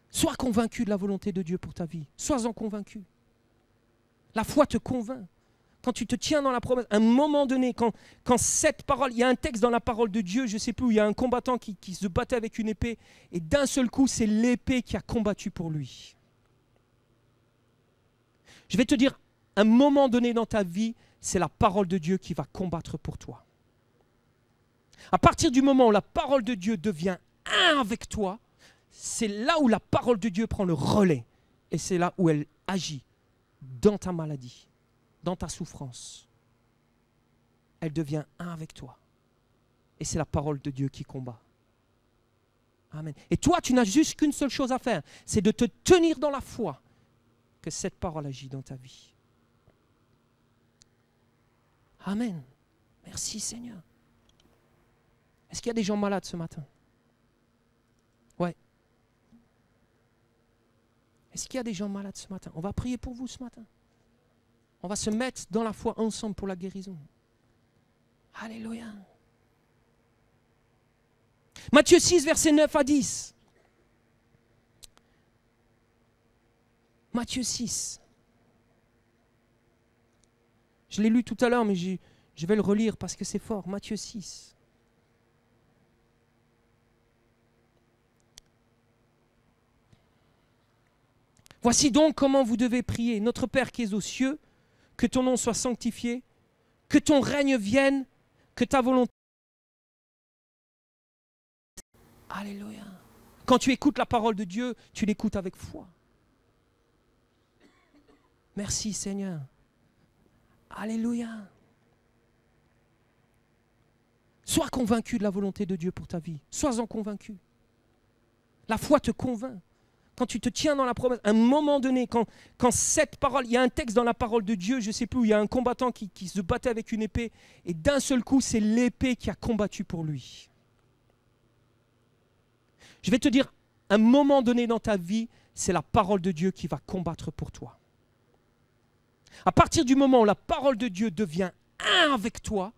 Sois convaincu de la volonté de Dieu pour ta vie. Sois-en convaincu. La foi te convainc. Quand tu te tiens dans la promesse, à un moment donné, quand cette parole, il y a un texte dans la parole de Dieu, je ne sais plus, où il y a un combattant qui se battait avec une épée, et d'un seul coup, c'est l'épée qui a combattu pour lui. Je vais te dire, un moment donné dans ta vie, c'est la parole de Dieu qui va combattre pour toi. À partir du moment où la parole de Dieu devient un avec toi, c'est là où la parole de Dieu prend le relais. Et c'est là où elle agit dans ta maladie, dans ta souffrance. elle devient un avec toi. Et c'est la parole de Dieu qui combat. Amen. Et toi, tu n'as juste qu'une seule chose à faire, c'est de te tenir dans la foi que cette parole agit dans ta vie. Amen. Merci Seigneur. Est-ce qu'il y a des gens malades ce matin? Ouais. Est-ce qu'il y a des gens malades ce matin? On va prier pour vous ce matin. On va se mettre dans la foi ensemble pour la guérison. Alléluia. Matthieu 6, versets 9 à 10. Matthieu 6. Je l'ai lu tout à l'heure, mais je vais le relire parce que c'est fort. Matthieu 6. Voici donc comment vous devez prier. Notre Père qui es aux cieux, que ton nom soit sanctifié, que ton règne vienne, que ta volonté... Alléluia. Quand tu écoutes la parole de Dieu, tu l'écoutes avec foi. Merci Seigneur. Alléluia. Sois convaincu de la volonté de Dieu pour ta vie. Sois-en convaincu. La foi te convainc. Quand tu te tiens dans la promesse, à un moment donné, quand cette parole, il y a un texte dans la parole de Dieu, je ne sais plus, où il y a un combattant qui se battait avec une épée, et d'un seul coup, c'est l'épée qui a combattu pour lui. Je vais te dire, à un moment donné dans ta vie, c'est la parole de Dieu qui va combattre pour toi. À partir du moment où la parole de Dieu devient un avec toi,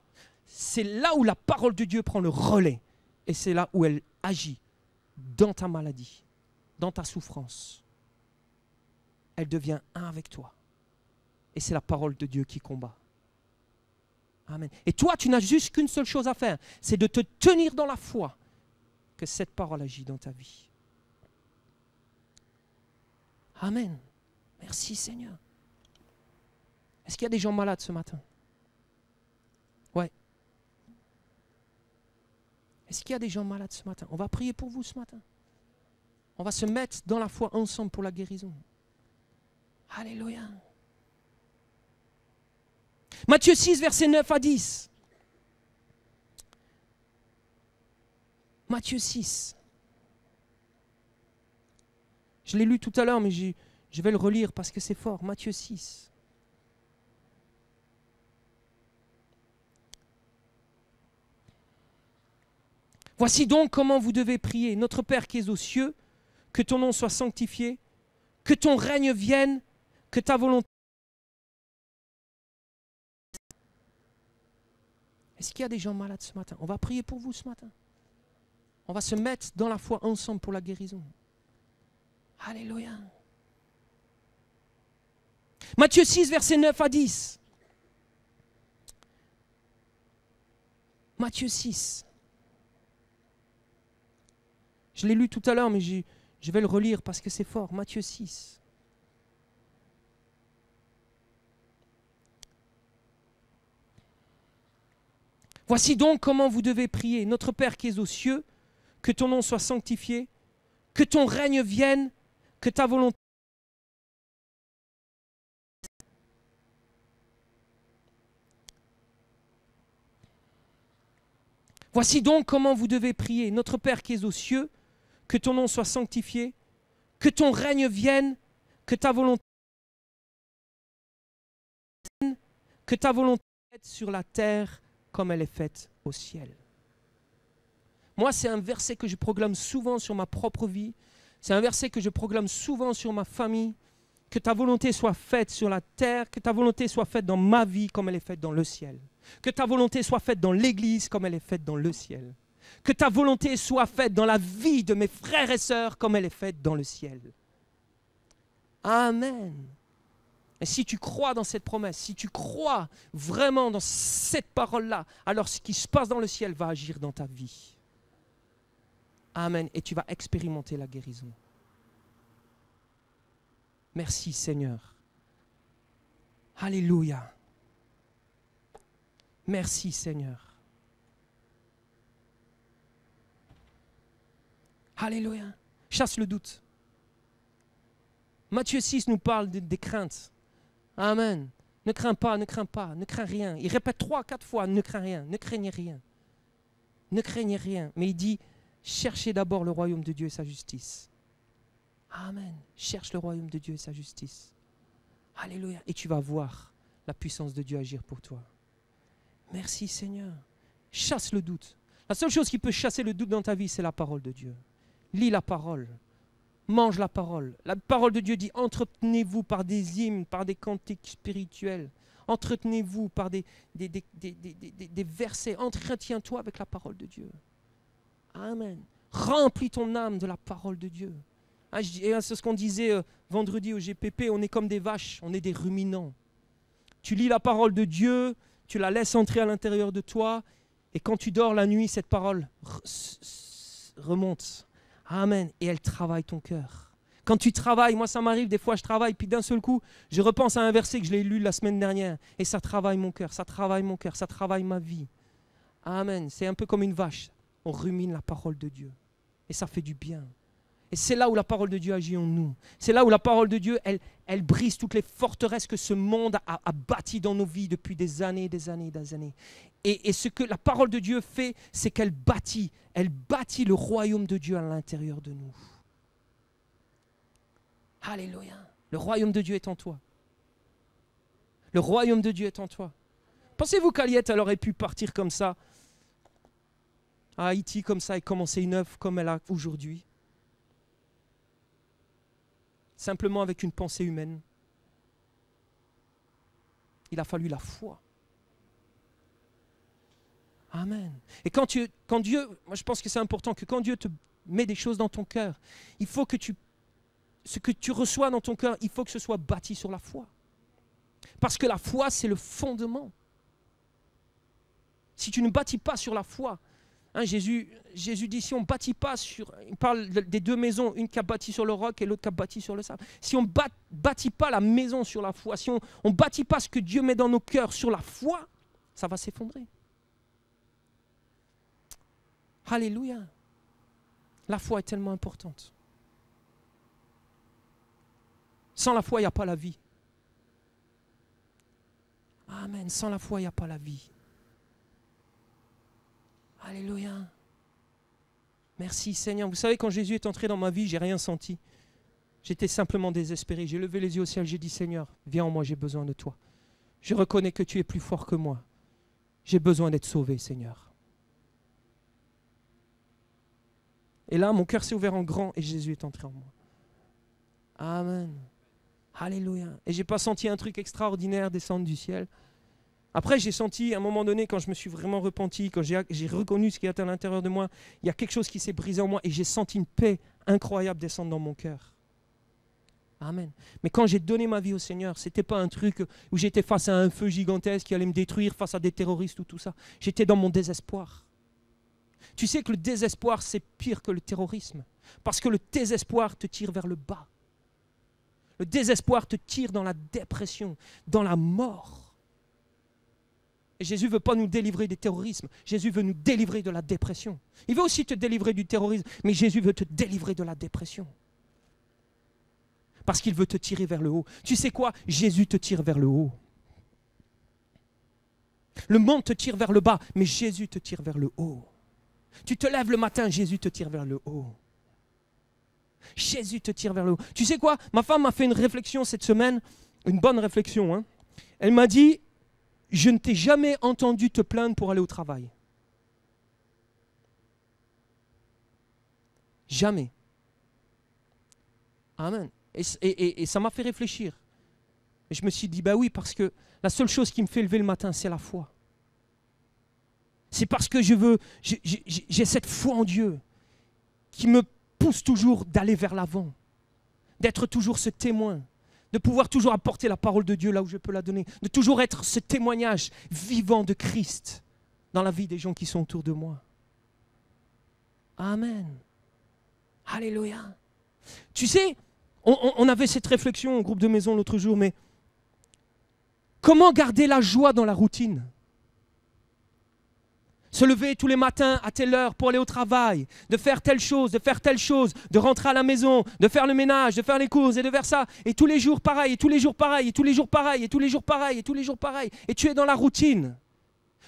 c'est là où la parole de Dieu prend le relais. Et c'est là où elle agit dans ta maladie, dans ta souffrance. Elle devient un avec toi. Et c'est la parole de Dieu qui combat. Amen. Et toi, tu n'as juste qu'une seule chose à faire, c'est de te tenir dans la foi que cette parole agit dans ta vie. Amen. Merci Seigneur. Est-ce qu'il y a des gens malades ce matin? Ouais. Est-ce qu'il y a des gens malades ce matin? On va prier pour vous ce matin. On va se mettre dans la foi ensemble pour la guérison. Alléluia. Matthieu 6, versets 9 à 10. Matthieu 6. Je l'ai lu tout à l'heure, mais je vais le relire parce que c'est fort. Matthieu 6. Voici donc comment vous devez prier. Notre Père qui es aux cieux, que ton nom soit sanctifié, que ton règne vienne, que ta volonté... Est-ce qu'il y a des gens malades ce matin? On va prier pour vous ce matin. On va se mettre dans la foi ensemble pour la guérison. Alléluia. Matthieu 6, versets 9 à 10. Matthieu 6. Je l'ai lu tout à l'heure, mais je vais le relire parce que c'est fort. Matthieu 6. Voici donc comment vous devez prier. Notre Père qui es aux cieux, que ton nom soit sanctifié, que ton règne vienne, que ta volonté... Voici donc comment vous devez prier. Notre Père qui es aux cieux, que ton nom soit sanctifié, que ton règne vienne, que ta volonté soit faite sur la terre comme elle est faite au ciel. Moi, c'est un verset que je proclame souvent sur ma propre vie. C'est un verset que je proclame souvent sur ma famille. Que ta volonté soit faite sur la terre, que ta volonté soit faite dans ma vie comme elle est faite dans le ciel. Que ta volonté soit faite dans l'église comme elle est faite dans le ciel. Que ta volonté soit faite dans la vie de mes frères et sœurs comme elle est faite dans le ciel. Amen. Et si tu crois dans cette promesse, si tu crois vraiment dans cette parole-là, alors ce qui se passe dans le ciel va agir dans ta vie. Amen. Et tu vas expérimenter la guérison. Merci Seigneur. Alléluia. Merci Seigneur. Alléluia. Chasse le doute. Matthieu 6 nous parle des craintes. Amen. Ne crains pas, ne crains pas, ne crains rien. Il répète 3, 4 fois, ne crains rien, ne craignez rien. Ne craignez rien. Mais il dit, cherchez d'abord le royaume de Dieu et sa justice. Amen. Cherche le royaume de Dieu et sa justice. Alléluia. Et tu vas voir la puissance de Dieu agir pour toi. Merci Seigneur. Chasse le doute. La seule chose qui peut chasser le doute dans ta vie, c'est la parole de Dieu. Lis la parole. Mange la parole. La parole de Dieu dit, entretenez-vous par des hymnes, par des cantiques spirituels. Entretenez-vous par des versets. Entretiens-toi avec la parole de Dieu. Amen. Remplis ton âme de la parole de Dieu. C'est ce qu'on disait vendredi au GPP, on est comme des vaches, on est des ruminants. Tu lis la parole de Dieu, tu la laisses entrer à l'intérieur de toi, et quand tu dors la nuit, cette parole remonte. Amen. Et elle travaille ton cœur. Quand tu travailles, moi ça m'arrive, des fois je travaille, puis d'un seul coup, je repense à un verset que je l'ai lu la semaine dernière, et ça travaille mon cœur, ça travaille mon cœur, ça travaille ma vie. Amen. C'est un peu comme une vache. On rumine la parole de Dieu. Et ça fait du bien. Et c'est là où la parole de Dieu agit en nous. C'est là où la parole de Dieu, elle brise toutes les forteresses que ce monde a bâties dans nos vies depuis des années, des années, des années. Et ce que la parole de Dieu fait, c'est qu'elle bâtit le royaume de Dieu à l'intérieur de nous. Alléluia. Le royaume de Dieu est en toi. Le royaume de Dieu est en toi. Pensez-vous qu'Aliette, elle aurait pu partir comme ça, à Haïti comme ça, et commencer une œuvre comme elle a aujourd'hui? Simplement avec une pensée humaine. Il a fallu la foi. Amen. Et quand Dieu, moi je pense que c'est important que quand Dieu te met des choses dans ton cœur, il faut que ce que tu reçois dans ton cœur, il faut que ce soit bâti sur la foi. Parce que la foi, c'est le fondement. Si tu ne bâtis pas sur la foi, hein, Jésus dit, si on ne bâtit pas sur... Il parle des deux maisons, une qui a bâti sur le roc et l'autre qui a bâti sur le sable. Si on ne bâtit pas la maison sur la foi, si on ne bâtit pas ce que Dieu met dans nos cœurs sur la foi, ça va s'effondrer. Alléluia. La foi est tellement importante. Sans la foi, il n'y a pas la vie. Amen. Sans la foi, il n'y a pas la vie. Alléluia. Merci Seigneur. Vous savez, quand Jésus est entré dans ma vie, je n'ai rien senti. J'étais simplement désespéré. J'ai levé les yeux au ciel, j'ai dit, Seigneur, viens en moi, j'ai besoin de toi. Je reconnais que tu es plus fort que moi. J'ai besoin d'être sauvé, Seigneur. Et là, mon cœur s'est ouvert en grand et Jésus est entré en moi. Amen. Alléluia. Et je n'ai pas senti un truc extraordinaire descendre du ciel. Après, j'ai senti, à un moment donné, quand je me suis vraiment repenti, quand j'ai reconnu ce qui était à l'intérieur de moi, il y a quelque chose qui s'est brisé en moi et j'ai senti une paix incroyable descendre dans mon cœur. Amen. Mais quand j'ai donné ma vie au Seigneur, ce n'était pas un truc où j'étais face à un feu gigantesque qui allait me détruire, face à des terroristes ou tout ça. J'étais dans mon désespoir. Tu sais que le désespoir, c'est pire que le terrorisme. Parce que le désespoir te tire vers le bas. Le désespoir te tire dans la dépression, dans la mort. Et Jésus ne veut pas nous délivrer du terrorisme. Jésus veut nous délivrer de la dépression. Il veut aussi te délivrer du terrorisme, mais Jésus veut te délivrer de la dépression. Parce qu'il veut te tirer vers le haut. Tu sais quoi? Jésus te tire vers le haut. Le monde te tire vers le bas, mais Jésus te tire vers le haut. Tu te lèves le matin, Jésus te tire vers le haut. Jésus te tire vers le haut. Tu sais quoi? Ma femme m'a fait une réflexion cette semaine, une bonne réflexion. Hein. Elle m'a dit, je ne t'ai jamais entendu te plaindre pour aller au travail. Jamais. Amen. Et ça m'a fait réfléchir. Et je me suis dit, bah oui, parce que la seule chose qui me fait lever le matin, c'est la foi. C'est parce que j'ai cette foi en Dieu qui me pousse toujours d'aller vers l'avant, d'être toujours ce témoin, de pouvoir toujours apporter la parole de Dieu là où je peux la donner, de toujours être ce témoignage vivant de Christ dans la vie des gens qui sont autour de moi. Amen. Alléluia. Tu sais, on avait cette réflexion au groupe de maison l'autre jour, mais comment garder la joie dans la routine? Se lever tous les matins à telle heure pour aller au travail, de faire telle chose, de rentrer à la maison, de faire le ménage, de faire les courses et de faire ça. Et tous les jours pareil, et tous les jours pareil, et tous les jours pareil, et tous les jours pareil, et tous les jours pareil. Et tu es dans la routine.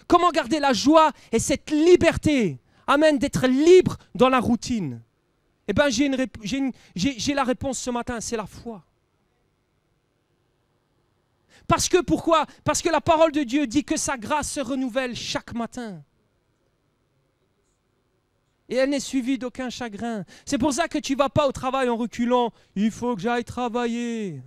Comment garder la joie et cette liberté, amen, d'être libre dans la routine? Eh bien, j'ai la réponse ce matin, c'est la foi. Parce que pourquoi? Parce que la parole de Dieu dit que sa grâce se renouvelle chaque matin. Et elle n'est suivie d'aucun chagrin. C'est pour ça que tu ne vas pas au travail en reculant. Il faut que j'aille travailler.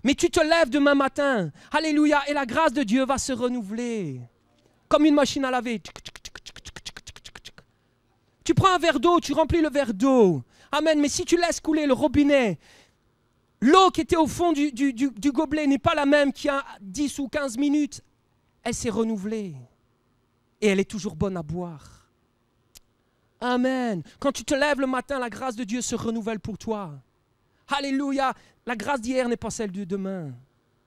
Mais tu te lèves demain matin. Alléluia. Et la grâce de Dieu va se renouveler. Comme une machine à laver. Tu prends un verre d'eau, tu remplis le verre d'eau. Amen. Mais si tu laisses couler le robinet, l'eau qui était au fond du gobelet n'est pas la même qu'il y a 10 ou 15 minutes. Elle s'est renouvelée. Et elle est toujours bonne à boire. Amen. Quand tu te lèves le matin, la grâce de Dieu se renouvelle pour toi. Alléluia. La grâce d'hier n'est pas celle de demain.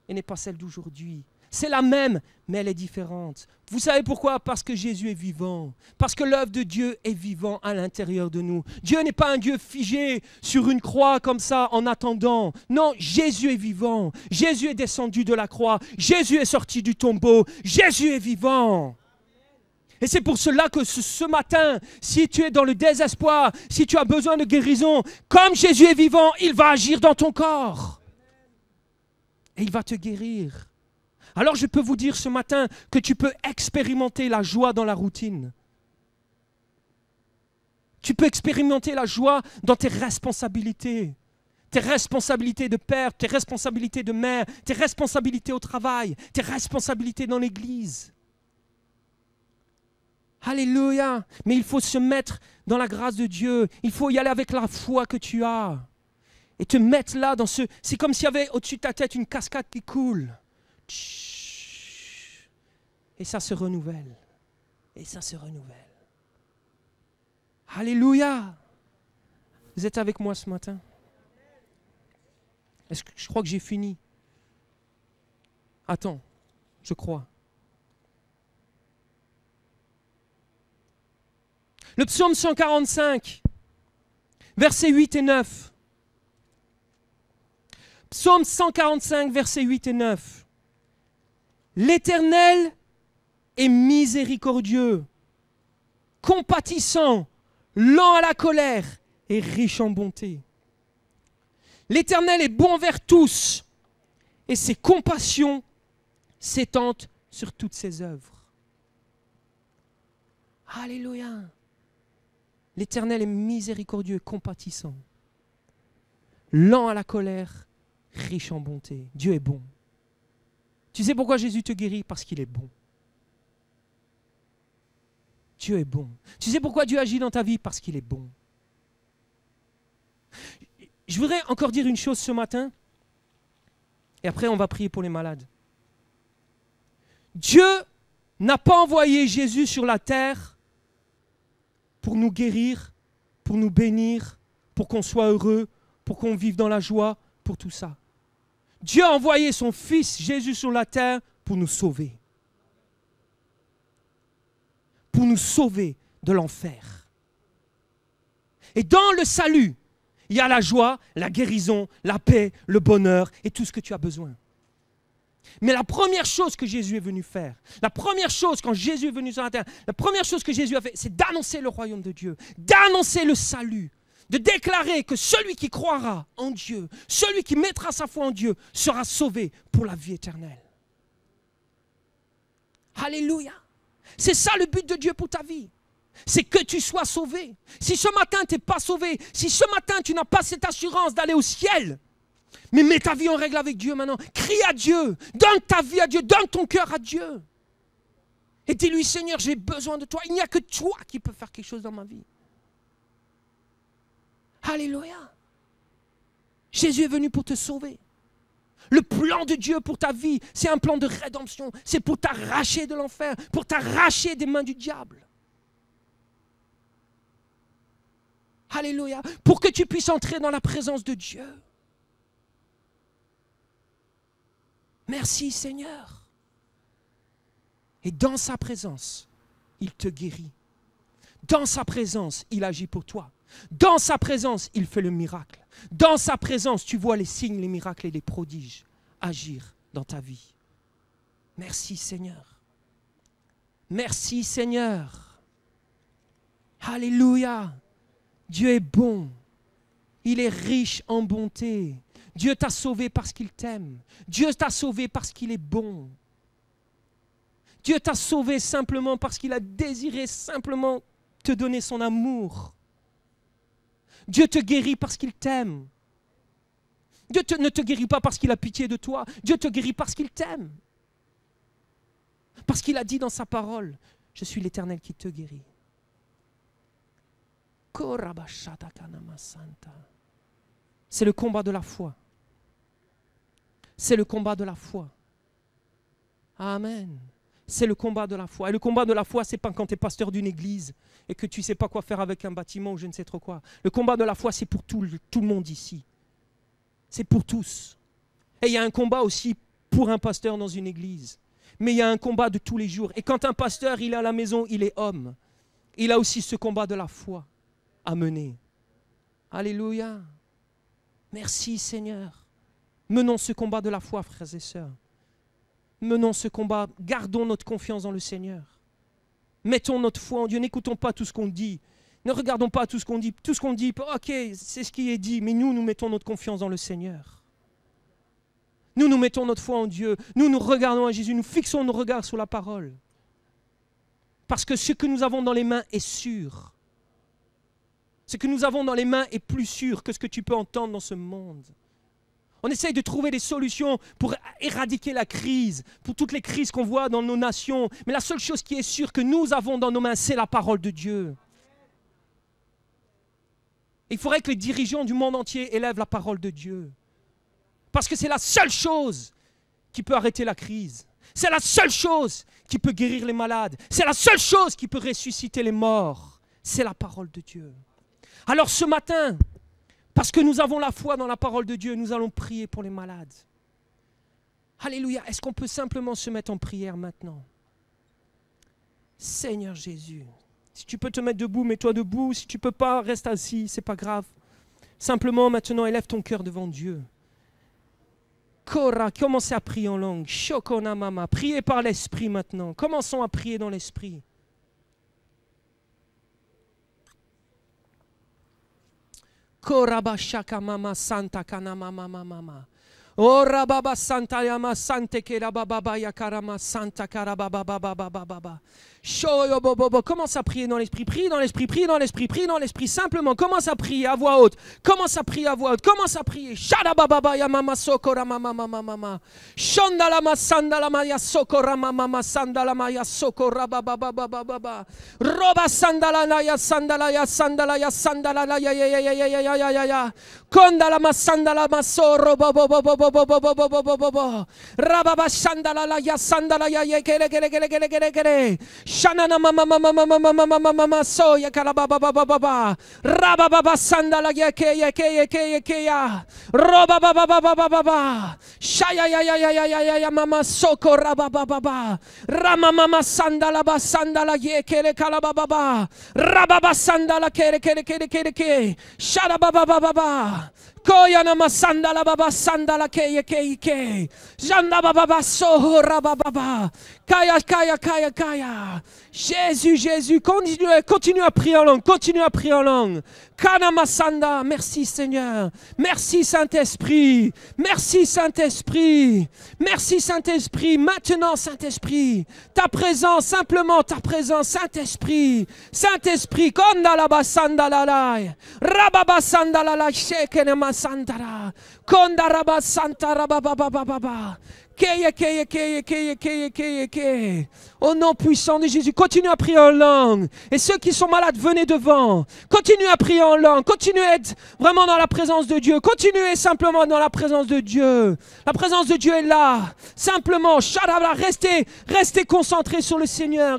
Et n'est pas celle d'aujourd'hui. C'est la même, mais elle est différente. Vous savez pourquoi? Parce que Jésus est vivant. Parce que l'œuvre de Dieu est vivant à l'intérieur de nous. Dieu n'est pas un Dieu figé sur une croix comme ça en attendant. Non, Jésus est vivant. Jésus est descendu de la croix. Jésus est sorti du tombeau. Jésus est vivant. Et c'est pour cela que ce matin, si tu es dans le désespoir, si tu as besoin de guérison, comme Jésus est vivant, il va agir dans ton corps. Et il va te guérir. Alors je peux vous dire ce matin que tu peux expérimenter la joie dans la routine. Tu peux expérimenter la joie dans tes responsabilités. Tes responsabilités de père, tes responsabilités de mère, tes responsabilités au travail, tes responsabilités dans l'église. Alléluia. Mais il faut se mettre dans la grâce de Dieu. Il faut y aller avec la foi que tu as. Et te mettre là dans ce... C'est comme s'il y avait au-dessus de ta tête une cascade qui coule. Et ça se renouvelle. Et ça se renouvelle. Alléluia. Vous êtes avec moi ce matin? Est-ce que je crois que j'ai fini? Attends, je crois. Le psaume 145, versets 8 et 9. Psaume 145, versets 8 et 9. L'Éternel est miséricordieux, compatissant, lent à la colère et riche en bonté. L'Éternel est bon envers tous et ses compassions s'étendent sur toutes ses œuvres. Alléluia. L'Éternel est miséricordieux, compatissant, lent à la colère, riche en bonté. Dieu est bon. Tu sais pourquoi Jésus te guérit? Parce qu'il est bon. Dieu est bon. Tu sais pourquoi Dieu agit dans ta vie? Parce qu'il est bon. Je voudrais encore dire une chose ce matin, et après on va prier pour les malades. Dieu n'a pas envoyé Jésus sur la terre pour nous guérir, pour nous bénir, pour qu'on soit heureux, pour qu'on vive dans la joie, pour tout ça. Dieu a envoyé son Fils Jésus sur la terre pour nous sauver. Pour nous sauver de l'enfer. Et dans le salut, il y a la joie, la guérison, la paix, le bonheur et tout ce que tu as besoin. Mais la première chose que Jésus est venu faire, la première chose quand Jésus est venu sur la terre, la première chose que Jésus a fait, c'est d'annoncer le royaume de Dieu, d'annoncer le salut, de déclarer que celui qui croira en Dieu, celui qui mettra sa foi en Dieu, sera sauvé pour la vie éternelle. Alléluia. C'est ça le but de Dieu pour ta vie. C'est que tu sois sauvé. Si ce matin tu n'es pas sauvé, si ce matin tu n'as pas cette assurance d'aller au ciel, mais mets ta vie en règle avec Dieu maintenant. Crie à Dieu. Donne ta vie à Dieu. Donne ton cœur à Dieu. Et dis-lui, Seigneur, j'ai besoin de toi. Il n'y a que toi qui peux faire quelque chose dans ma vie. Alléluia. Jésus est venu pour te sauver. Le plan de Dieu pour ta vie, c'est un plan de rédemption. C'est pour t'arracher de l'enfer, pour t'arracher des mains du diable. Alléluia. Pour que tu puisses entrer dans la présence de Dieu. Merci Seigneur. Et dans sa présence, il te guérit. Dans sa présence, il agit pour toi. Dans sa présence, il fait le miracle. Dans sa présence, tu vois les signes, les miracles et les prodiges agir dans ta vie. Merci Seigneur. Merci Seigneur. Alléluia. Dieu est bon. Il est riche en bonté. Dieu t'a sauvé parce qu'il t'aime. Dieu t'a sauvé parce qu'il est bon. Dieu t'a sauvé simplement parce qu'il a désiré simplement te donner son amour. Dieu te guérit parce qu'il t'aime. Dieu ne te guérit pas parce qu'il a pitié de toi. Dieu te guérit parce qu'il t'aime. Parce qu'il a dit dans sa parole, je suis l'Éternel qui te guérit. C'est le combat de la foi. C'est le combat de la foi. Amen. C'est le combat de la foi. Et le combat de la foi, ce n'est pas quand tu es pasteur d'une église et que tu ne sais pas quoi faire avec un bâtiment ou je ne sais trop quoi. Le combat de la foi, c'est pour tout le monde ici. C'est pour tous. Et il y a un combat aussi pour un pasteur dans une église. Mais il y a un combat de tous les jours. Et quand un pasteur, il est à la maison, il est homme. Il a aussi ce combat de la foi à mener. Alléluia. Merci Seigneur. Menons ce combat de la foi, frères et sœurs. Menons ce combat. Gardons notre confiance dans le Seigneur. Mettons notre foi en Dieu. N'écoutons pas tout ce qu'on dit. Ne regardons pas tout ce qu'on dit. Tout ce qu'on dit, ok, c'est ce qui est dit. Mais nous mettons notre confiance dans le Seigneur. Nous mettons notre foi en Dieu. Nous regardons à Jésus. Nous fixons nos regards sur la parole. Parce que ce que nous avons dans les mains est sûr. Ce que nous avons dans les mains est plus sûr que ce que tu peux entendre dans ce monde. On essaye de trouver des solutions pour éradiquer la crise, pour toutes les crises qu'on voit dans nos nations. Mais la seule chose qui est sûre que nous avons dans nos mains, c'est la parole de Dieu. Il faudrait que les dirigeants du monde entier élèvent la parole de Dieu. Parce que c'est la seule chose qui peut arrêter la crise. C'est la seule chose qui peut guérir les malades. C'est la seule chose qui peut ressusciter les morts. C'est la parole de Dieu. Alors ce matin, parce que nous avons la foi dans la parole de Dieu, nous allons prier pour les malades. Alléluia. Est-ce qu'on peut simplement se mettre en prière maintenant? Seigneur Jésus, si tu peux te mettre debout, mets-toi debout. Si tu ne peux pas, reste assis, ce n'est pas grave. Simplement maintenant, élève ton cœur devant Dieu. Kora, commencez à prier en langue. Shokona mama, priez par l'esprit maintenant. Commençons à prier dans l'esprit. Korabashaka mama santa kana mama mama. Ora baba santa yama sante kera baba yakarama santa karababa baba baba baba. Shoyo bobo. Commence à prier dans l'esprit, prie dans l'esprit, prie dans l'esprit, prie dans l'esprit. Simplement, commence à prier à voix haute. Commence à prier à voix haute. Commence à prier. Shada baba ya mama sokora mama mama mama. Shondala ma sandala maya sokora mama sandala maya sokora baba baba baba. Roba sandala ya sandala ya sandala ya sandala ya ya ya ya ya ya ya ya. Kondala ma sandala ma soro bobo bobo. Rababa sandala la ya sandala ya ye kere shanana mama mama mama mama mama mama so ya kala baba baba baba rababa sandala ya ke ya roba baba baba baba shaya ya mama soko rababa baba rama mama sandala ba sandala ye kere kala baba rababa sandala kere shara baba baba koyana masandala baba sandala ke janda baba sohora baba kaya Jésus continue à prier en langue, continue à prier en langue. Kana masanda, merci Seigneur, merci Saint-Esprit, merci Saint-Esprit, merci Saint-Esprit. Maintenant Saint-Esprit, ta présence, simplement ta présence, Saint-Esprit, kondala basandala la rababa sandala la shekene masandara kondaraba santara baba baba. Au nom puissant de Jésus, continue à prier en langue. Et ceux qui sont malades, venez devant. Continuez à prier en langue. Continuez à être vraiment dans la présence de Dieu. Continuez simplement dans la présence de Dieu. La présence de Dieu est là. Simplement, restez concentrés sur le Seigneur.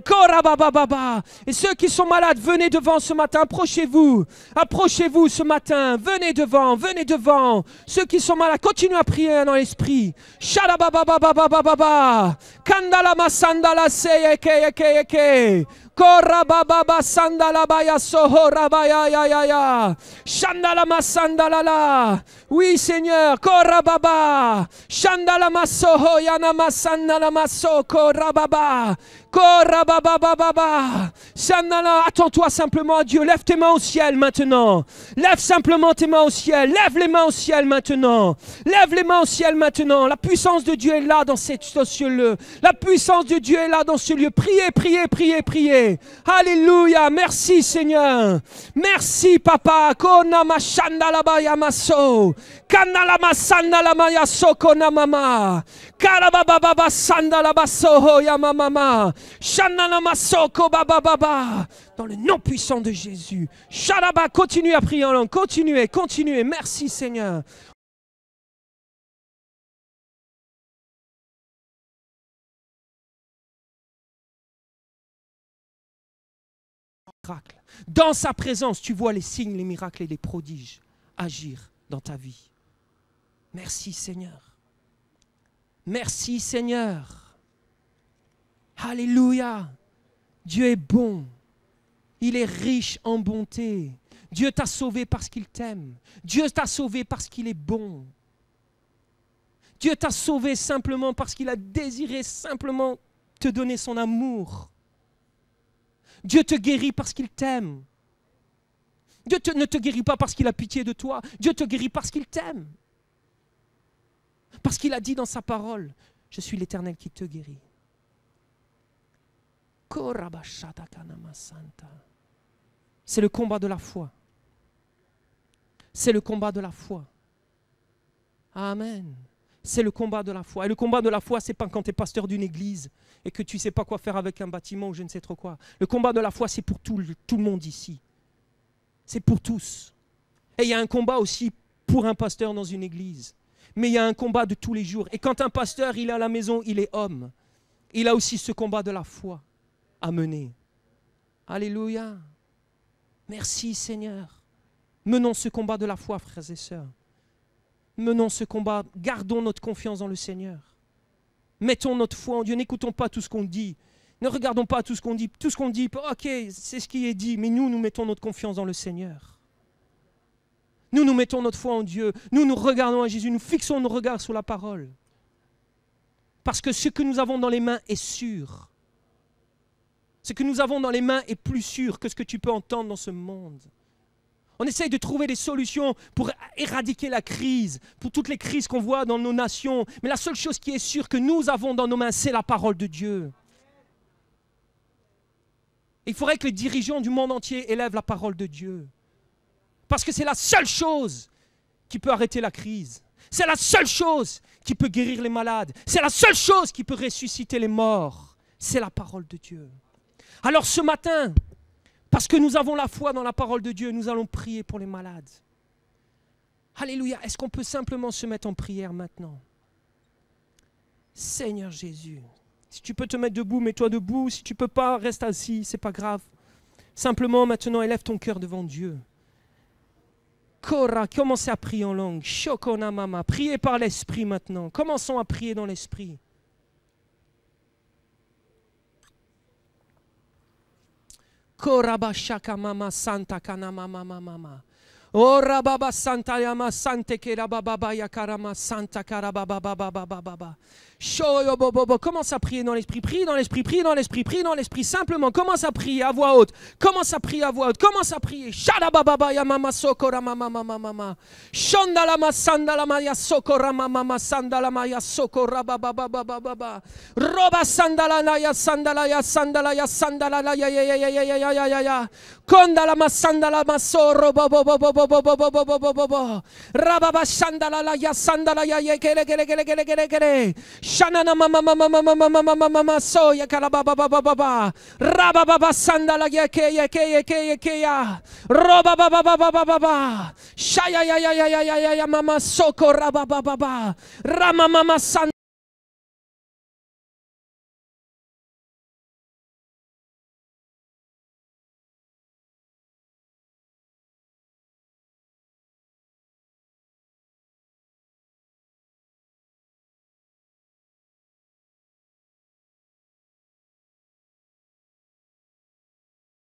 Et ceux qui sont malades, venez devant ce matin. Approchez-vous. Approchez-vous ce matin. Venez devant. Venez devant. Ceux qui sont malades, continuez à prier dans l'esprit. Kandala masandala se eke. Korababa sandalabaya sohorabaya ya ya ya. Shandalama sandalala. Oui Seigneur, korababa. Shandalama soho yanama sandalama so korababa. Korababa. Shandala, attends-toi simplement à Dieu. Lève tes mains au ciel maintenant. Lève simplement tes mains au ciel. Lève les mains au ciel maintenant. Lève les mains au ciel maintenant. La puissance de Dieu est là dans ce lieu. La puissance de Dieu est là dans ce lieu. Priez, priez, priez, priez. Alléluia, merci Seigneur. Merci Papa. Kona mashandalaba yamaso. Kanalama sandalama yaso kona mama. Karababa sandalaba soho yamama. Shanalama soko baba baba. Dans le nom puissant de Jésus. Shalaba, continue à prier en langue. Continuez, continuez. Merci Seigneur. Dans sa présence, tu vois les signes, les miracles et les prodiges agir dans ta vie. Merci Seigneur. Merci Seigneur. Alléluia. Dieu est bon. Il est riche en bonté. Dieu t'a sauvé parce qu'il t'aime. Dieu t'a sauvé parce qu'il est bon. Dieu t'a sauvé simplement parce qu'il a désiré simplement te donner son amour. Dieu te guérit parce qu'il t'aime. Dieu ne te guérit pas parce qu'il a pitié de toi. Dieu te guérit parce qu'il t'aime. Parce qu'il a dit dans sa parole, je suis l'Éternel qui te guérit. C'est le combat de la foi. C'est le combat de la foi. Amen. C'est le combat de la foi. Et le combat de la foi, ce n'est pas quand tu es pasteur d'une église et que tu ne sais pas quoi faire avec un bâtiment ou je ne sais trop quoi. Le combat de la foi, c'est pour tout le monde ici. C'est pour tous. Et il y a un combat aussi pour un pasteur dans une église. Mais il y a un combat de tous les jours. Et quand un pasteur, il est à la maison, il est homme. Il a aussi ce combat de la foi à mener. Alléluia. Merci Seigneur. Menons ce combat de la foi, frères et sœurs. Menons ce combat, gardons notre confiance dans le Seigneur. Mettons notre foi en Dieu, n'écoutons pas tout ce qu'on dit. Ne regardons pas tout ce qu'on dit. Tout ce qu'on dit, ok, c'est ce qui est dit, mais nous mettons notre confiance dans le Seigneur. Nous mettons notre foi en Dieu. Nous regardons à Jésus, nous fixons nos regards sur la parole. Parce que ce que nous avons dans les mains est sûr. Ce que nous avons dans les mains est plus sûr que ce que tu peux entendre dans ce monde. On essaye de trouver des solutions pour éradiquer la crise, pour toutes les crises qu'on voit dans nos nations. Mais la seule chose qui est sûre que nous avons dans nos mains, c'est la parole de Dieu. Il faudrait que les dirigeants du monde entier élèvent la parole de Dieu. Parce que c'est la seule chose qui peut arrêter la crise. C'est la seule chose qui peut guérir les malades. C'est la seule chose qui peut ressusciter les morts. C'est la parole de Dieu. Alors ce matin, parce que nous avons la foi dans la parole de Dieu, nous allons prier pour les malades. Alléluia. Est-ce qu'on peut simplement se mettre en prière maintenant? Seigneur Jésus, si tu peux te mettre debout, mets-toi debout. Si tu ne peux pas, reste assis, ce n'est pas grave. Simplement maintenant, élève ton cœur devant Dieu. Kora, commencez à prier en langue. Shokona mama, priez par l'esprit maintenant. Commençons à prier dans l'esprit. Koraba shaka mama santa kana mama mama. Ora baba santa yama sante kera baba yakarama santa karababa baba baba baba. Shoyo bobo, commence à prier dans l'esprit, prie dans l'esprit, prie dans l'esprit, prie dans l'esprit, simplement commence à prier à voix haute, commence à prier à voix haute, commence à prier. Shada baba ya mama sokora mama mama mama. Shonda la masanda la maya sokora mama mama sanda la maya sokora baba baba baba. Roba sandala la ya sandala ya sandala ya sandala la ya ya ya ya ya ya ya ya. Konda la masanda la masoro bobo bobo bobo bobo bobo bobo. Rababa sandala la ya sandala ya ya kere kere kere kere kere kere. Shanana mama mama mama mama mama mama so ya kalaba baba baba baba. Rababa sandala ya ke ya ke ya ke ya ke ya. Roba baba baba baba baba. Shaya ya ya ya ya ya ya mama soko rababa baba. Rama mama sandala